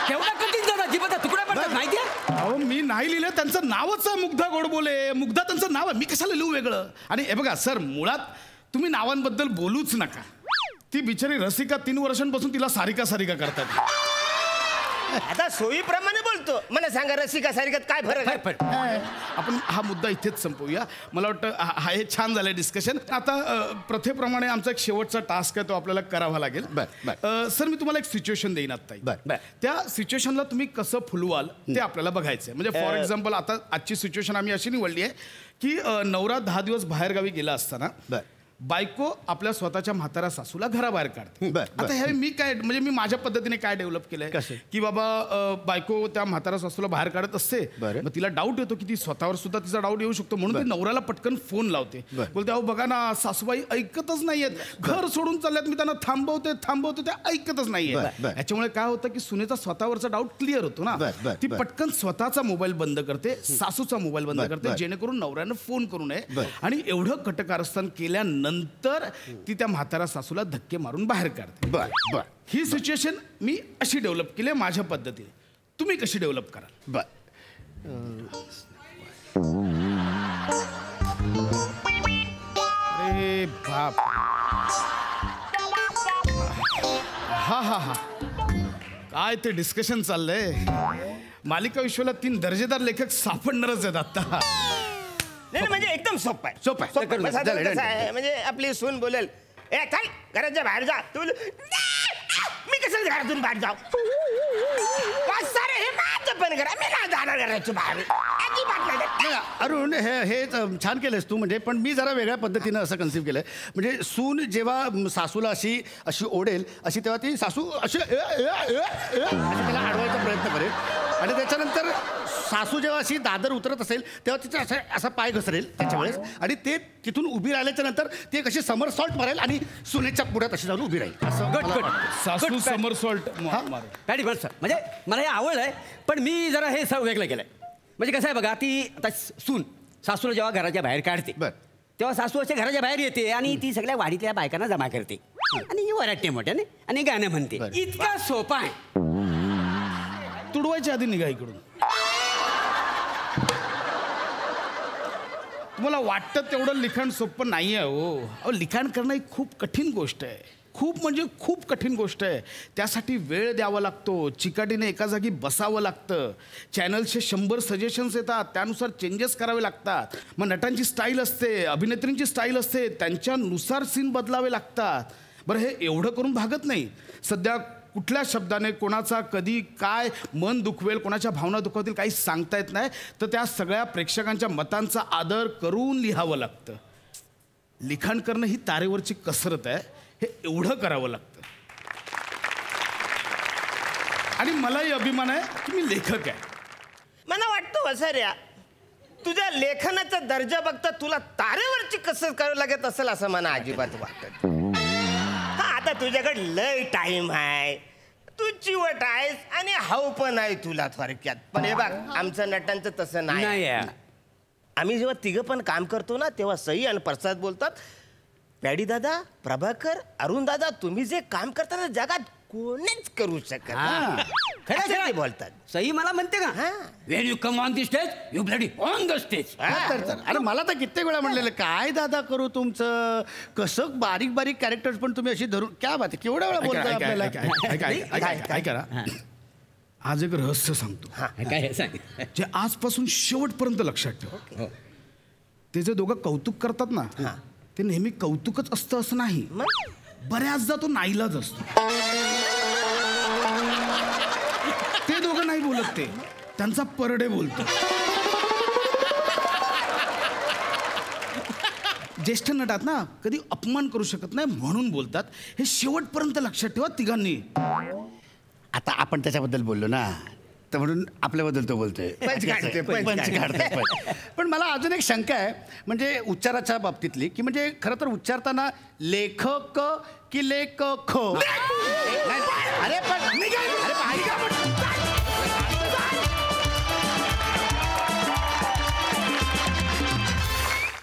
केवढा कठीण झाला, जीवाचा तुकडा पडतात माहिती आहे? अहो मी नाही लिहिलं, त्यांचं नावच आहे मुग्धा गोडबोले. मुग्धा त्यांचं नाव आहे, मी कशाला लिहू वेगळं? आणि हे बघा सर, मुळात तुम्ही नावांबद्दल बोलूच नका. ती बिचारी रसिका 3 वर्षांपासून तिला सारिका करतात. आता सोयीप्रमाणे बोलतो. मला सांगा रसिका सारिकात काय फरक आहे? आपण हा मुद्दा इथेच संपवूया. मला वाटतं हे छान झालंय डिस्कशन. आता प्रथेप्रमाणे आमचा एक शेवटचा टास्क आहे, तो आपल्याला करावा लागेल. सर मी तुम्हाला एक सिच्युएशन देईन आता. त्या सिच्युएशनला तुम्ही कसं फुलवाल ते आपल्याला बघायचं आहे. म्हणजे फॉर एक्झाम्पल आता आजची सिच्युएशन आम्ही अशी निवडली आहे की नवरा 10 दिवस बाहेरगावी गेला असताना बायको आपल्या स्वतःच्या म्हाताऱ्या सासूला घराबाहेर काढते. आता हे मी काय म्हणजे मी माझ्या पद्धतीने काय डेव्हलप केलंय की बाबा बायको त्या म्हाताऱ्या सासूला बाहेर काढत असते. मग तिला डाऊट येतो की ती स्वतःवर सुद्धा तिचा डाऊट येऊ शकतो, म्हणून ती नवऱ्याला पटकन फोन लावते. बोलते अहो बघा ना सासूबाई ऐकतच नाहीयेत, घर सोडून चालल्यात, मी त्यांना थांबवते त्या ऐकतच नाहीये. याच्यामुळे काय होतं की सुनेचा स्वतःवरचा डाऊट क्लिअर होतो ना. ती पटकन स्वतःचा मोबाईल बंद करते, सासूचा मोबाईल बंद करते, जेणेकरून नवऱ्यानं फोन करू नये. आणि एवढं कटकारस्थान केल्यानंतर ती त्या म्हातारा सासूला धक्के मारून बाहेर काढते. ही सिच्युएशन मी अशी डेव्हलप केली माझ्या पद्धतीने. तुम्ही कशी डेव्हलप कराल? अरे बाप, हा काय ते डिस्कशन चाललंय. मालिका विश्वाला 3 दर्जेदार लेखक सापडणारच आहेत आता. नाही म्हणजे एकदम सोपं आहे. म्हणजे आपली सून बोलेल ए चल घराच्या बाहेर जा, तू मी कसं घरातून बाहेर जाऊ? हे माझं पण करा, मी नाही जाणार घराच्या बाहेर. अरुण हे छान केलंस तू. म्हणजे पण मी जरा वेगळ्या पद्धतीनं असं कन्सिव्ह केलंय. म्हणजे सून जेव्हा सासूला अशी ओढेल अशी, तेव्हा ती सासू अशी त्याला अडवायचा प्रयत्न करेल. आणि त्याच्यानंतर सासू जेव्हा अशी दादर उतरत असेल तेव्हा तिचा असा पाय घसरेल त्याच्या वेळेस, आणि ते तिथून उभी राहिल्याच्या नंतर ती कशी समरसॉल्ट मारेल आणि सुनेच्या पुढ्यात अशी जाऊन उभी राहील. सासू समरसॉल्ट म्हणजे मला हे आवड आहे, पण मी जरा हे वेगळं केलंय. म्हणजे कसं आहे बघा, ती आता सून सासूला जेव्हा घराच्या बाहेर काढते तेव्हा सासू अशा घराच्या बाहेर येते आणि ती सगळ्या वाडीतल्या बायकांना जमा करते. आणि ही वराटे मोठ्याने आणि गाणं म्हणते. इतका सोपा आहे. तुडवायच्या आधी निघा इकडून. तुम्हाला वाटतं तेवढं लिखाण सोपं नाही आहे हो. अहो, लिखाण करणं ही खूप कठीण गोष्ट आहे. खूप म्हणजे खूप कठीण गोष्ट आहे. त्यासाठी वेळ द्यावा लागतो. चिकाटीने एका जागी बसावं लागतं. चॅनलचे 100 सजेशन्स येतात, त्यानुसार चेंजेस करावे लागतात. मग नटांची स्टाईल असते, अभिनेत्रींची स्टाईल असते, त्यांच्यानुसार सीन बदलावे लागतात. बरं, हे एवढं करून भागत नाही. सध्या कुठल्या शब्दाने कोणाचा कधी काय मन दुखवेल, कोणाच्या भावना दुखवतील काही सांगता येत नाही. तर त्या सगळ्या प्रेक्षकांच्या मतांचा आदर करून लिहावं लागतं. लिखाण करणं ही तारेवरची कसरत आहे. हे एवढं करावं लागतं. आणि मलाही अभिमान आहे की मी लेखक आहे. मला वाटतं वसाऱ्या, तुझ्या लेखनाचा दर्जा बघता तुला तारेवरची कसरत करावी लागत असेल असं मला अजिबात वाटत. हा, आता तुझ्याकडे लय टाइम आहे, तू चिवट आहेस आणि हाव पण आहे तुला थोडक्यात. पण हे बघ, आमचं नटांचं तसं नाही. आम्ही जेव्हा तिघं पण काम करतो ना, तेव्हा सई आणि प्रसाद बोलतात, पॅडी दादा, प्रभाकर, अरुण दादा, तुम्ही जे काम करता ना जगात कोणीच करू शकत. खरं बोलतात. सई मला म्हणते का, Wien you come on the stage you bloody on the stage. अरे मला तर कित्येक वेळा म्हणलेलं, काय दादा करू तुमचं, कसं बारीक बारीक कॅरेक्टर्स पण तुम्ही अशी धरून, क्या बात आहे, केवढ्या वेळा बोलता आपल्याला. काय करा, आज एक रहस्य सांगतो. काय सांग, जे आजपासून शेवटपर्यंत लक्षात ठेव. ते जे दोघं कौतुक करतात ना, ते नेहमी कौतुकच असतं असं नाही. बऱ्याचदा तो नाईलाज असतो. ते दोघं नाही बोलत, ते त्यांचा परडे बोलतो. ज्येष्ठ नटात ना कधी अपमान करू शकत नाही म्हणून बोलतात. हे शेवटपर्यंत लक्षात ठेवा तिघांनी. आता आपण त्याच्याबद्दल बोललो ना, तर म्हणून आपल्याबद्दल तो बोलतोय. पण मला अजून एक शंका आहे, म्हणजे उच्चाराच्या बाबतीतली, की म्हणजे खरं तर उच्चारताना लेखक की लेखक. अरे पण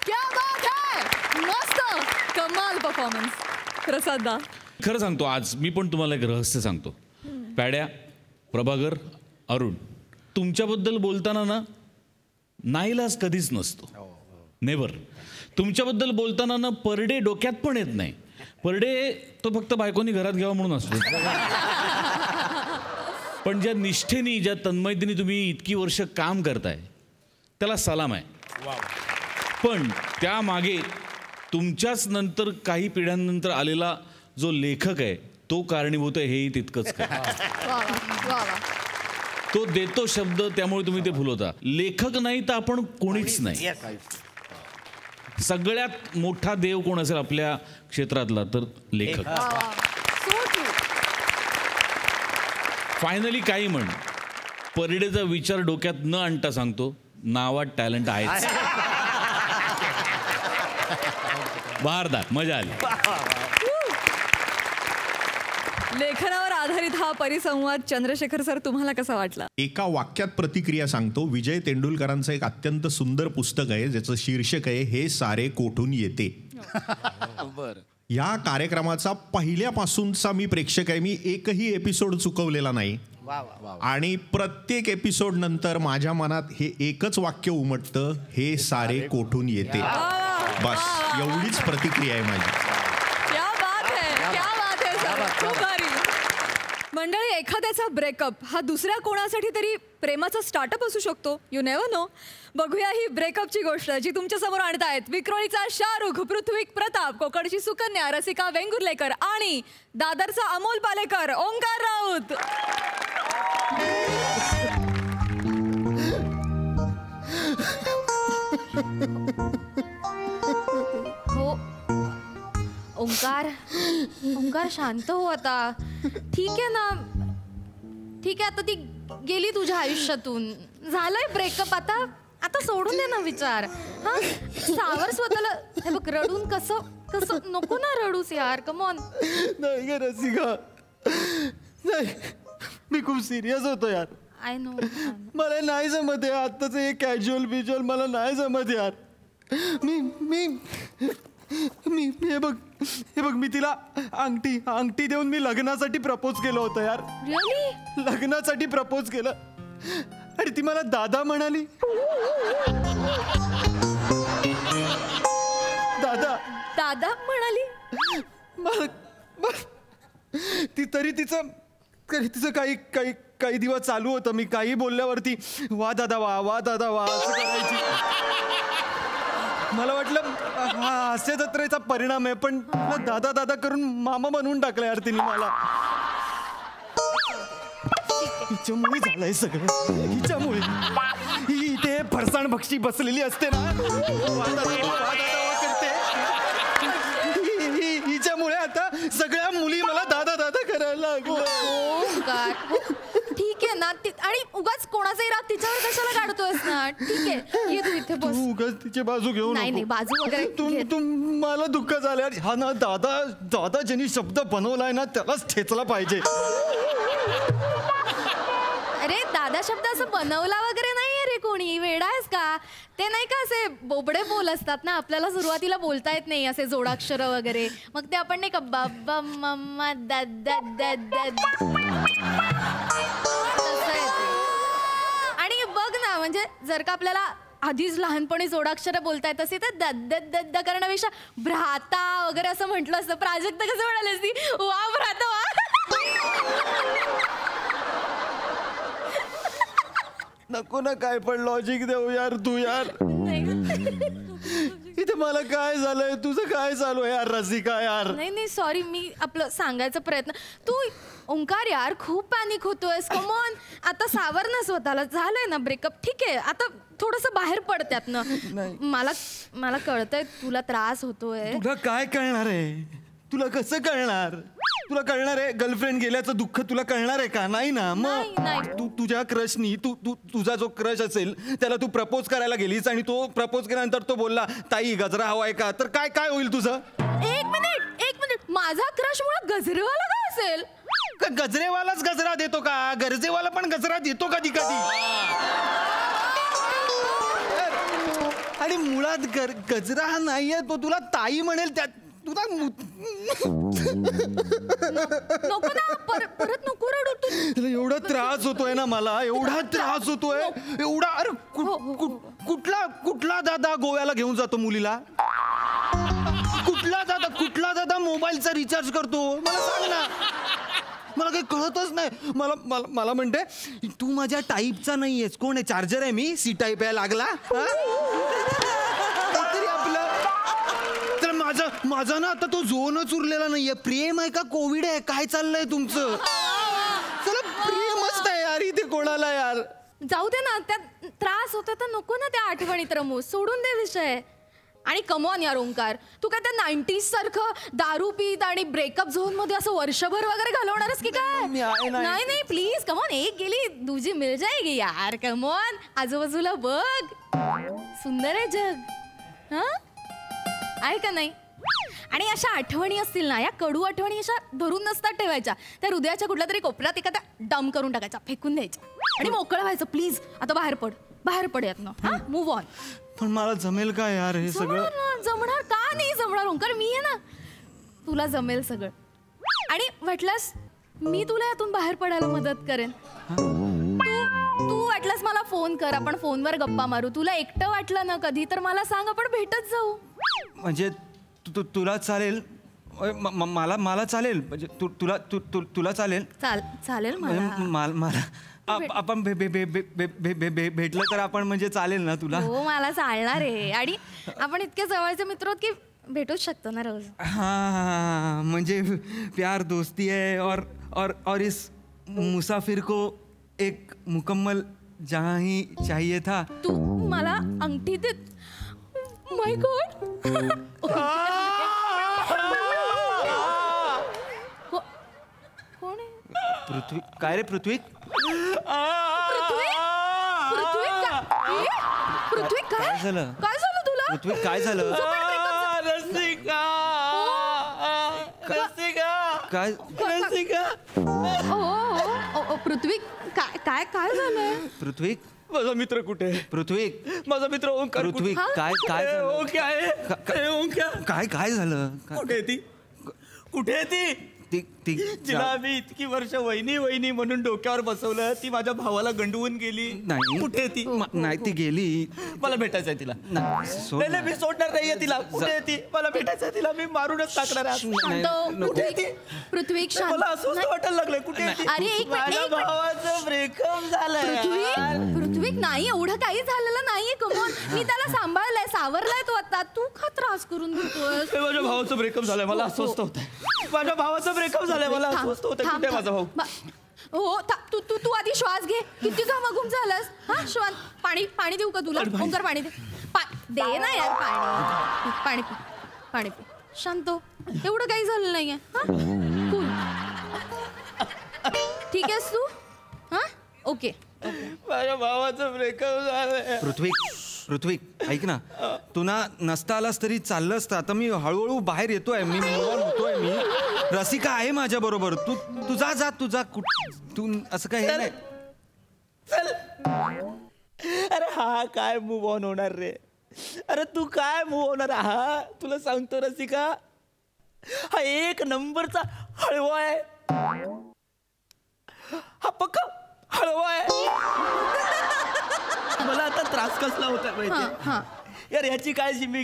क्या बात है, मस्त, कमाल परफॉर्मन्स. प्रसादा, खरं सांगतो, आज मी पण तुम्हाला एक रहस्य सांगतो. पॅड्या, प्रभाकर, अरुण, तुमच्याबद्दल बोलताना ना नाईलाज कधीच नसतो. नेवर. तुमच्याबद्दल बोलताना ना परडे डोक्यात पण येत नाही. परडे तो फक्त बायकोनी घरात घ्यावा म्हणून असतो. पण ज्या निष्ठेने, ज्या तन्मयतेने तुम्ही इतकी वर्ष काम करताय त्याला सलाम आहे. पण त्यामागे तुमच्याच नंतर काही पिढ्यांनंतर आलेला जो लेखक आहे तो कारणीभूत आहे, हेही तितकंच काय. तो देतो शब्द, त्यामुळे तुम्ही ते फुलवता. लेखक नाही तर आपण कोणीच नाही. सगळ्यात मोठा देव कोण असेल आपल्या क्षेत्रातला, तर लेखक. फायनली काही म्हण, परिडेचा विचार डोक्यात न आणता सांगतो, नावात टॅलेंट आहेच. बहारदार, मजा आली. लेखनावर आधारित हा परिसंवाद चंद्रशेखर सर तुम्हाला कसा वाटला? एका वाक्यात प्रतिक्रिया सांगतो. विजय तेंडुलकरांचं एक अत्यंत सुंदर पुस्तक आहे, ज्याचं शीर्षक आहे हे सारे कोठून येते. या कार्यक्रमाचा पहिल्यापासूनचा मी प्रेक्षक आहे. मी एकही एपिसोड चुकवलेला नाही. आणि प्रत्येक एपिसोड नंतर माझ्या मनात हे एकच वाक्य उमटतं, हे सारे कोठून येते. बस एवढीच प्रतिक्रिया आहे माझी. मंडळी, एखाद्याचा ब्रेकअप हा दुसऱ्या कोणासाठी तरी प्रेमाचा स्टार्टअप असू शकतो. You never know. बघूया ही ब्रेकअपची गोष्ट जी तुमच्या समोर आणतायत विक्रोळीचा शाहरुख, पृथ्वीक प्रताप, कोकडची सुकन्या, रसिका वेंगुर्लेकर आणि दादरचा अमोल पालेकर, ओंकार राऊत. हो ओंकार, ओंकार शांत हो आता. ठीक आहे ना, ठीक आहे, आता ती गेली तुझ्या आयुष्यातून, झालंय ब्रेकअप, आता आता सोडून दे ना विचार. हा, सावर स्वतःला. हे बघ, रडून कसं कसं नको ना रडूस यार, कम ऑन. नाही ग रसिका, नाही, मी खूप सिरियस होतो यार. I know. मला नाही जमत आहे आत्ताच हे कॅज्युअल बिज्युअल, मला नाही जमत यार. मी मी मी हे बघ, हे बघ मी तिला अंगठी देऊन मी लग्नासाठी प्रपोज केलं होतं यार. रिअली? लग्नासाठी प्रपोज केलं आणि ती मला दादा म्हणाली. दादा म्हणाली? ती तरी तिचं काही दिवस चालू होतं. मी काही बोलल्यावरती वा दादा वा असं करायची. मला वाटलं हा हास्य जत्रेचा परिणाम आहे, पण दादा करून मामा बनवून टाकलं यार तिने मला. हिच्यामुळे झालंय सगळं. हिच्यामुळे ही इथे फरसाण भक्षी बसलेली असते ना, करते. हिच्यामुळे आता सगळ्या मुली मला दादा करायला लागल्या. ठीक आहे ना. आणि उगाच कोणाचाही राग तिच्यावर कशाला काढतोयस ना. ठीक आहे, ये तू इथे बस. उगाच तिची बाजू घेऊ नाही बाजू वगैरे. तू मला दुःख झालं. हा ना दादा ज्यांनी शब्द बनवलाय ना त्यालाच ठेचला पाहिजे. अरे दादा शब्द असं बनवला वगैरे नाहीये रे कोणी. वेडा आहेस का? ते नाही का असे बोबडे बोल असतात ना, आपल्याला सुरुवातीला बोलता येत नाही असे जोडाक्षर वगैरे. मग ते आपण नाही का बाबा मम्मा दादा आणि बघ ना, म्हणजे जर का आपल्याला आधीच लहानपणी जोडाक्षर बोलता येत असे तर दद्द करण्यापेक्षा भ्राता वगैरे असं म्हटलं असतं. प्राजक्त कसं म्हणाले असती? वा भ्राता वा. नको ना काय पण लॉजिक देऊ यार तू यार. इथे मला काय झालंय, तुझं काय चालू आहे यार रसिका यार. नाही सॉरी, मी आपलं सांगायचा प्रयत्न. तू ओंकार यार खूप पॅनिक होतोयस. कमॉन आता सावर ना स्वतःला. झालंय ना ब्रेकअप, ठीक आहे आता थोडंसं बाहेर पडत्यात ना. मला कळतंय तुला त्रास होतोय. तुला काय कळणार आहे? तुला कसं कळणार? तुला कळणार आहे गर्लफ्रेंड गेल्याचं दुःख? तुला कळणार आहे का? नाही ना. मग तू तुझ्या क्रशनी तुझा जो क्रश असेल त्याला तू प्रपोज करायला गेलीस आणि तो प्रपोज केल्यानंतर तो बोलला ताई गजरा हवाय का, तर काय होईल तुझं? एक मिनिट माझा क्रश मुळे गजरेवाला का असेल? गजरेवालाच गजरा देतो का? गरजेवाला पण गजरा देतो कधी आणि मुळात गजरा हा नाहीये तो तुला ताई म्हणेल. त्यात तुला नको ना, परत नको रडू तू. एवढा त्रास होतोय ना मला, एवढा त्रास होतोय एवढा. अरे कुठला दादा गोव्याला घेऊन जातो मुलीला? कुठला दादा मोबाईलचा रिचार्ज करतो? मला सांग ना. मला काही कळतच नाही. मला म्हणते तू माझ्या टाईपचा नाहीयेस. कोण आहे? चार्जर आहे मी. सी टाईप आहे लागला. तरी आपलं तर माझा ना आता तो झोनच उरलेला नाहीये. प्रेम आहे का कोविड आहे? काय चाललंय तुमचं? चला प्रेमच नाही यार इथे कोणाला यार. जाऊ दे ना, त्यात त्रास होता तर नको ना त्या आठवणीत रमू. सोडून दे विषय. आणि कमॉन यार ओंकार, तू काय त्या 90s सारखं दारू पीत आणि ब्रेकअप झोन मध्ये असं वर्षभर वगैरे घालवणारच की काय? नाही प्लीज कमॉन. एक गेली दूजी मिल जाएगी यार. कमॉन आजूबाजूला बघ, सुंदर आहे जग. हा आहे का नाही? आणि अशा आठवणी असतील ना, या कडू आठवणी अशा धरून नसतात ठेवायच्या. त्या हृदयाच्या कुठल्या तरी कोपऱ्यात एखाद्या डम करून टाकायचा, फेकून द्यायच्या आणि मोकळं व्हायचं. प्लीज आता बाहेर पड यातनं. हा मूव्ह ऑन. पण मला जमेल का यार हे सगळं? जमणार का नाही जमणार ओंकार? मी आहे ना, तुला जमेल सगळं. आणि वाटल्यास मी तुला यातून बाहेर पडायला मदत करेन. तू वाटल्यास मला फोन कर, आपण फोनवर गप्पा मारू. तुला एकटं वाटलं ना कधी तर मला सांग, आपण भेटत जाऊ. म्हणजे तुला चालेल? मला चालेल म्हणजे तुला चालेल? चालेल मला. आपण भेटलं तर आपण म्हणजे चालेल ना तुला? हो मला चालणार आहे. आणि आपण इतके जवळचे मित्र आहोत की भेटूच शकतो ना रोज. हाँ म्हणजे प्यार दोस्ती है और इस मुसाफिर को एक मुकम्मल जहाँ ही चाहिए था. तू मला अंगठी दे. माय गॉड. कोण आहे? पृथ्वी. काय रे पृथ्वी? पृथ्वी काय झालं? काय झालं तुला? पृथ्वी काय झालं? रसिका पृथ्वी काय झालंय? पृथ्वी माझा मित्र कुठे? पृथ्वी, माझा मित्र ओंकार पृथ्वी, काय काय झालं? ओंक्या आहे ओंक्या. काय झालं? कुठे आहे ती? कुठे आहे ती? जिला आम्ही इतकी वर्ष वहिनी म्हणून डोक्यावर बसवलं, ती माझ्या भावाला गंडवून गेली. नाही. कुठे ती? नाही, ती गेली. मला भेटायचंय तिला. नाही, मी सोडणार नाहीये तिला. कुठे ती? मला भेटायचंय तिला. मी मारूनच टाकणार आहे. पृथ्वी मला अस्वस्थ वाटायला लागलंय. कुठे ती? अरे माझ्या भावाचं ब्रेकअप झालंय. पृथ्वी नाही, एवढं काही झालेलं नाहीये. कमोन, मी त्याला सांभाळलंय, सावरलाय तो आता. तू का त्रास करून घेतोय? माझ्या भावाचं ब्रेकअप झालंय, मला अस्वस्थ होत आहे. माझ्या भावाचं ब्रेकअप झालंय, मला अस्वस्थ होत आहे. कुठे माझा भाऊ? हो, तू आधी श्वास घे. किती घामाघूम झालास. हा, श्वास. पाणी देऊ का तुला? ओंकार, पाणी दे. दे ना यार पाणी. पाणी पी. शांत हो. एवढं काही झालं नाहीये. हा, कूल. ठीक आहेस तू? हा, ओके. माझ्या भावाचं ब्रेकअप झालंय. पृथ्वी, ऐक ना, तू ना नसता आलास तरी चाललं असतं. आता मी हळूहळू बाहेर येतोय, मी होतोय. मी रसिका आहे माझ्या बरोबर. तू जा तू असं काय हे नाही. चल. अरे हा काय मूव ऑन होणार रे? अरे तू काय मूव होणार? हा तुला सांगतो रसिका, हा एक नंबरचा हळवा आहे. हा पक्का हळवा आहे. मला आता त्रास कसला होता माहिती? यार याची काळजी मी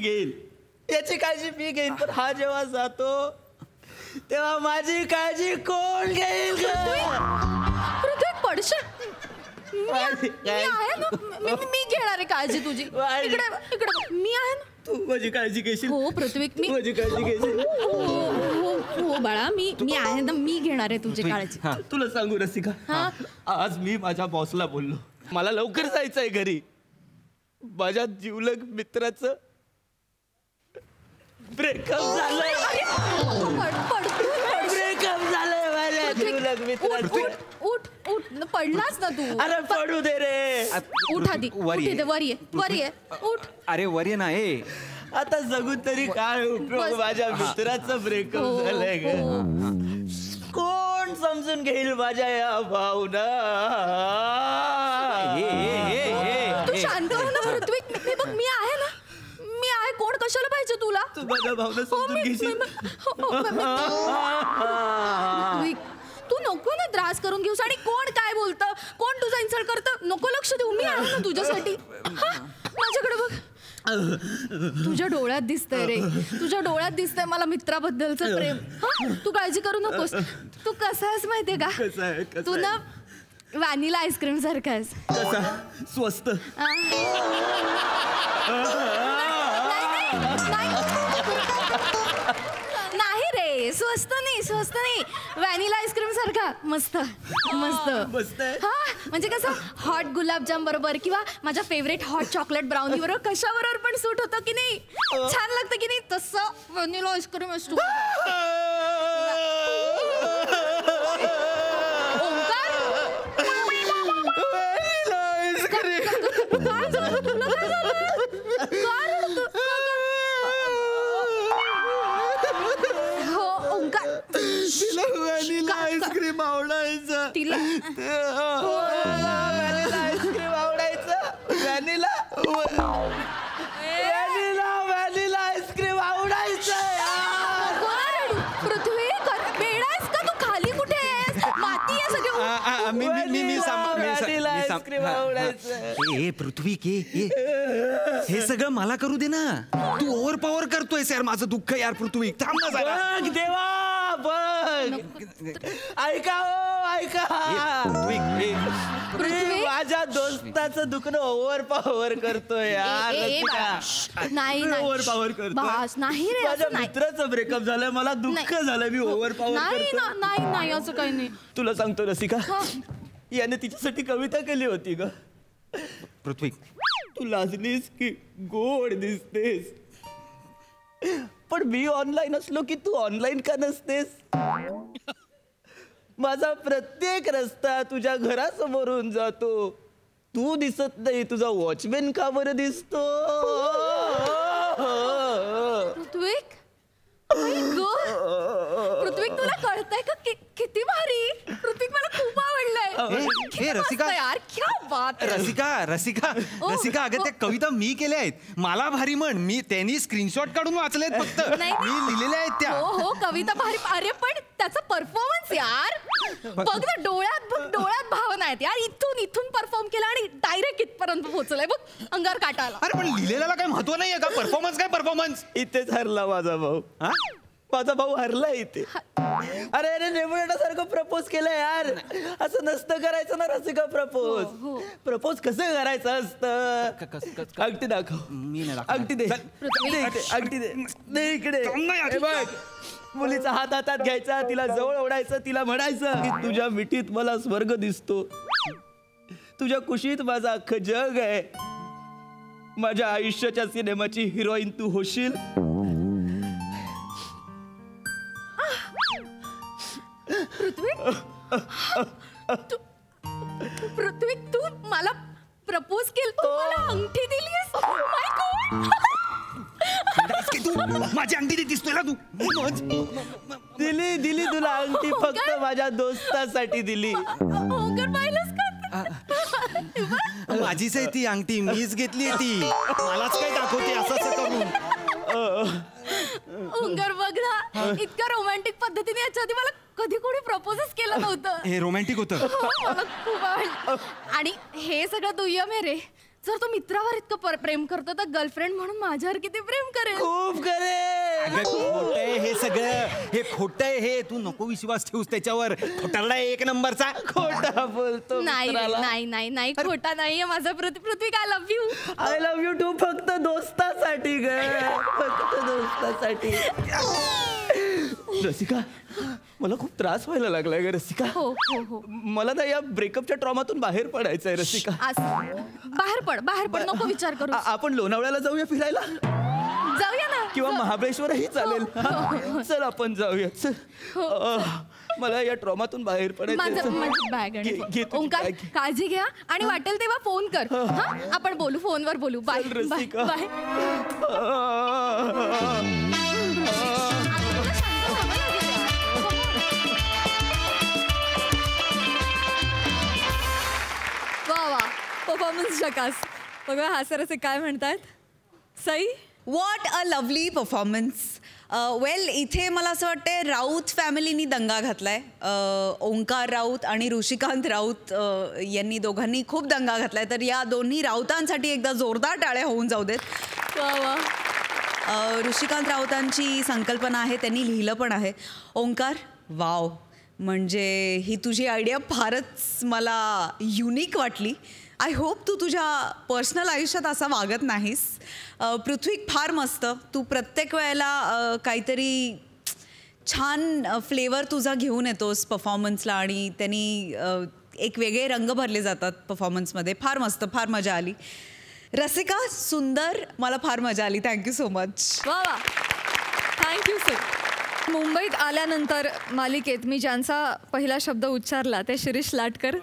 घेईन, पण हा जेव्हा जातो तेव्हा माझी काळजी कोण घेईल? पृथ्वी, पडशील. मी आहे ना, मी घेणार आहे काळजी तुझी. इकडे मी आहे ना. तू माझी काळजी घेशील? हो पृथ्वी, मी माझी काळजी घेशील. हो बाळा, मी आहे ना, मी घेणार आहे तुझी काळजी. तुला सांगू रसिका, आज मी माझ्या बॉसला बोललो, मला लवकर जायचंय घरी. माझ्या जिवलग मित्राचं ब्रेकअप झालंय. माझ्या जिवलग मित्राचं. उठ पडलास ना तू. अरे पडू दे रे. उठ आधी. वर ये. उठ. अरे वर ये ना. आता जगून तरी काय उपयोग? माझ्या मित्राचं ब्रेकअप झालंय ग. कोण समजून घेईल माझ्या या भावना? तू शांत हो ना पृथ्वी. मी आहे ना, मी आहे. कोण कशाला पाहिजे तुला? तू माझ्या भावना समजून घेशील? तू नको ना त्रास करून घेऊस. आणि कोण काय बोलतं, कोण तुझा इन्सल्ट करतं, नको लक्ष देऊ. मी आहे ना तुझ्यासाठी. माझ्याकडे बघ. तुझ्या डोळ्यात दिसतंय रे, तुझ्या डोळ्यात दिसतंय मला मित्राबद्दलचं प्रेम. तू काळजी करू नकोस. तू कसा आहेस माहितीये का? तू ना व्हॅनिला आईस्क्रीम सारखा आहेस. कसा? स्वस्त? नाही रे, स्वस्त नाही. व्हॅनिला आईस्क्रीम सारखा. मस्त. हा, म्हणजे कसं हॉट गुलाबजाम बरोबर किंवा माझ्या फेवरेट हॉट चॉकलेट ब्राउनी बरोबर कशाबरोबर पण सूट होतं की नाही? छान लागतं की नाही? तसं व्हॅनिला आईस्क्रीम असतो. व्हॅनिला आईस्क्रीम आवडायचं. व्हॅनिला आईस्क्रीम आवडायचं. पृथ्वी, बेडायस का तू? खाली कुठे आहेस? माती आहे सगळं. पृथ्वी के हे सगळं मला करू दे ना. तू ओव्हर पॉवर करतोयस यार माझं दुःख. यार पृथ्वी थांब ना जरा. बघ देवा, बघ. ऐका. माझ्या दोस्ताचं दुखणं ओव्हर पॉवर करतोय यार. नाही ओव्हर पॉवर करतोय. नाही रे, माझ्या मित्राचं ब्रेकअप झालंय, मला दुःख झालंय, मी ओव्हर पॉवर करतोय. नाही असं काही नाही. तुला सांगतो रसिका, याने तिच्यासाठी कविता केली होती ग. पृथ्वी, तू लाजलीस की गोड दिसतेस, पण मी ऑनलाईन असलो की तू ऑनलाईन का नसतेस? माझा प्रत्येक रस्ता तुझ्या घरासमोरून जातो, तू दिसत नाही, तुझा वॉचमॅन का बरं दिसतो? पृथ्वी, पृथ्वी तुला कळतंय का किती भारी? पृथ्वी मला खूप आवडलंय. रसिका यार क्या बात है. रसिका अगं त्या कविता मी केल्या आहेत. मला भारी म्हण. मी त्यांनी स्क्रीनशॉट काढून वाचलेत फक्त. मी लिहिलेल्या आहेत त्या. हो कविता भारी. अरे पण त्याचा परफॉर्मन्स यार बघ ना, डोळ्यात भावना आहेत यार. इथून परफॉर्म केला आणि डायरेक्ट इथपर्यंत पोहोचलाय बघ. अंगार काटा आला. अरे पण लिहिलेला काय महत्व नाहीये का? परफॉर्मन्स काय परफॉर्मन्स. इथेच हरला माझा भाऊ. माझा भाऊ हरला इथे. अरे नेमण्यासारखं प्रपोज केलं यार. असं नसतं करायचं ना रसिका. प्रपोज कसं करायचं असतं. अंगठी दाखव. अंगठी दे. अंगठी दे इकडे. बघ, मुलीचा हात हातात घ्यायचा, तिला जवळ ओढायचं, तिला म्हणायचं की तुझ्या मिठीत मला स्वर्ग दिसतो, तुझ्या कुशीत माझं अख्खं जग आहे, माझ्या आयुष्याच्या सिनेमाची हिरोईन तू होशील. पृथ्वी तू मला प्रपोज केलं, तू मला अंगठी दिलीस. माय गॉड. तू माझी अंगठी देतीस तुला. तू दिली तुला अंगठी. फक्त माझ्या दोस्तासाठी दिली. माझीच आहे ती अंगठी. मीच घेतली ती. मलाच काय दाखवते असं करून. ओंकार बघ ना, इतक्या रोमॅन्टिक पद्धतीने याच्या आधी मला कधी कोणी प्रपोजच केलं नव्हतं. हे रोमॅन्टिक होतं. मला खूप आवडलं. आणि हे सगळं दुय्यम आहे रे. जर तो मित्रावर इतकं प्रेम करतो तर गर्लफ्रेंड म्हणून माझ्यावर किती प्रेम करेल. खूप करेल. खोटंय हे सगळं. हे खोटंय हे. तू नको विश्वास ठेवूस त्याच्यावर. खोटारडा एक नंबरचा. खोटा बोलतो. नाही खोटा नाहीये माझा. Prithvi I love you. I love you too. फक्त दोस्तासाठी ग. फक्त दोस्तासाठी. रसिका, मला खूप त्रास व्हायला लागलाय ग रसिका. हो. मला ना या ब्रेकअपच्या ट्रॉमातून बाहेर पडायचंय रसिका. बाहेर पड. नको विचार करू. आपण लोणावळ्याला जाऊया फिरायला. जाऊया ना. किंवा महाबळेश्वरही चालेल. चल आपण जाऊया. चल. मला या ट्रॉमातून बाहेर पडायचं. ओंकार काळजी घ्या आणि वाटेल तेव्हा फोन कर. आपण बोलू, फोनवर बोलू. Bye bye. वा परफॉर्मन्स झकास. बघा हा सर असे काय म्हणतात. Sai, what a lovely performance. Well इथे मला असं वाटतं राऊत फॅमिलीनी दंगा घातलाय. ओंकार राऊत आणि ऋषिकांत राऊत यांनी दोघांनी खूप दंगा घातलाय. तर या दोन्ही राऊतांसाठी एकदा जोरदार टाळ्या होऊन जाऊ देत. वा. ऋषिकांत राऊतांची संकल्पना आहे, त्यांनी लिहिलं पण आहे. ओंकार वाव, म्हणजे ही तुझी आयडिया फारच मला युनिक वाटली. आय होप तू तुझ्या पर्सनल आयुष्यात असा वागत नाहीस. पृथ्वी फार मस्त. तू प्रत्येक वेळेला काहीतरी छान फ्लेवर तुझा घेऊन येतोस परफॉर्मन्सला आणि त्यांनी एक वेगळे रंग भरले जातात परफॉर्मन्समध्ये. फार मस्त, फार मजा आली. रसिका सुंदर, मला फार मजा आली. Thank you so much. वा. Thank you sir. मुंबईत आल्यानंतर मालिकेत मी ज्यांचा पहिला शब्द उच्चारला ते शिरीष लाटकर.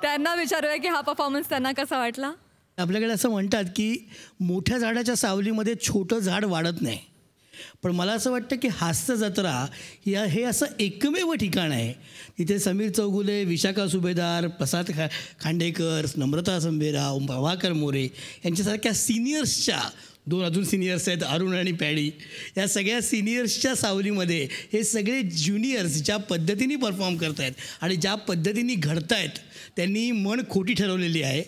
त्यांना विचारूया की हा परफॉर्मन्स त्यांना कसा वाटला. आपल्याकडे असं म्हणतात की मोठ्या झाडाच्या सावलीमध्ये छोटं झाड वाढत नाही, पण मला असं वाटतं की हास्य जत्रा हे असं एकमेव ठिकाण आहे तिथे समीर चौगुले, विशाखा सुभेदार, प्रसाद खांडेकर, नम्रता संभेराव, प्रभाकर मोरे यांच्यासारख्या सिनियर्सच्या, 2 अजून सिनियर्स आहेत अरुण आणि पॅडी, या सगळ्या सिनियर्सच्या सावलीमध्ये हे सगळे ज्युनियर्स ज्या पद्धतीने परफॉर्म करत आहेत आणि ज्या पद्धतीने घडत आहेत त्यांनी मन खोटी ठरवलेली आहे.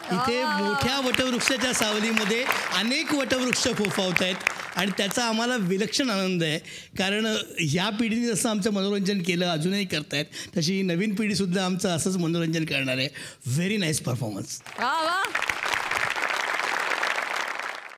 इथे मोठ्या वटवृक्षाच्या सावलीमध्ये अनेक वटवृक्ष फोफावत आहेत आणि त्याचा आम्हाला विलक्षण आनंद आहे. कारण ह्या पिढीने जसं आमचं मनोरंजन केलं अजूनही करतायत तशी नवीन पिढीसुद्धा आमचं असंच मनोरंजन करणार आहे. Very nice performance. वा.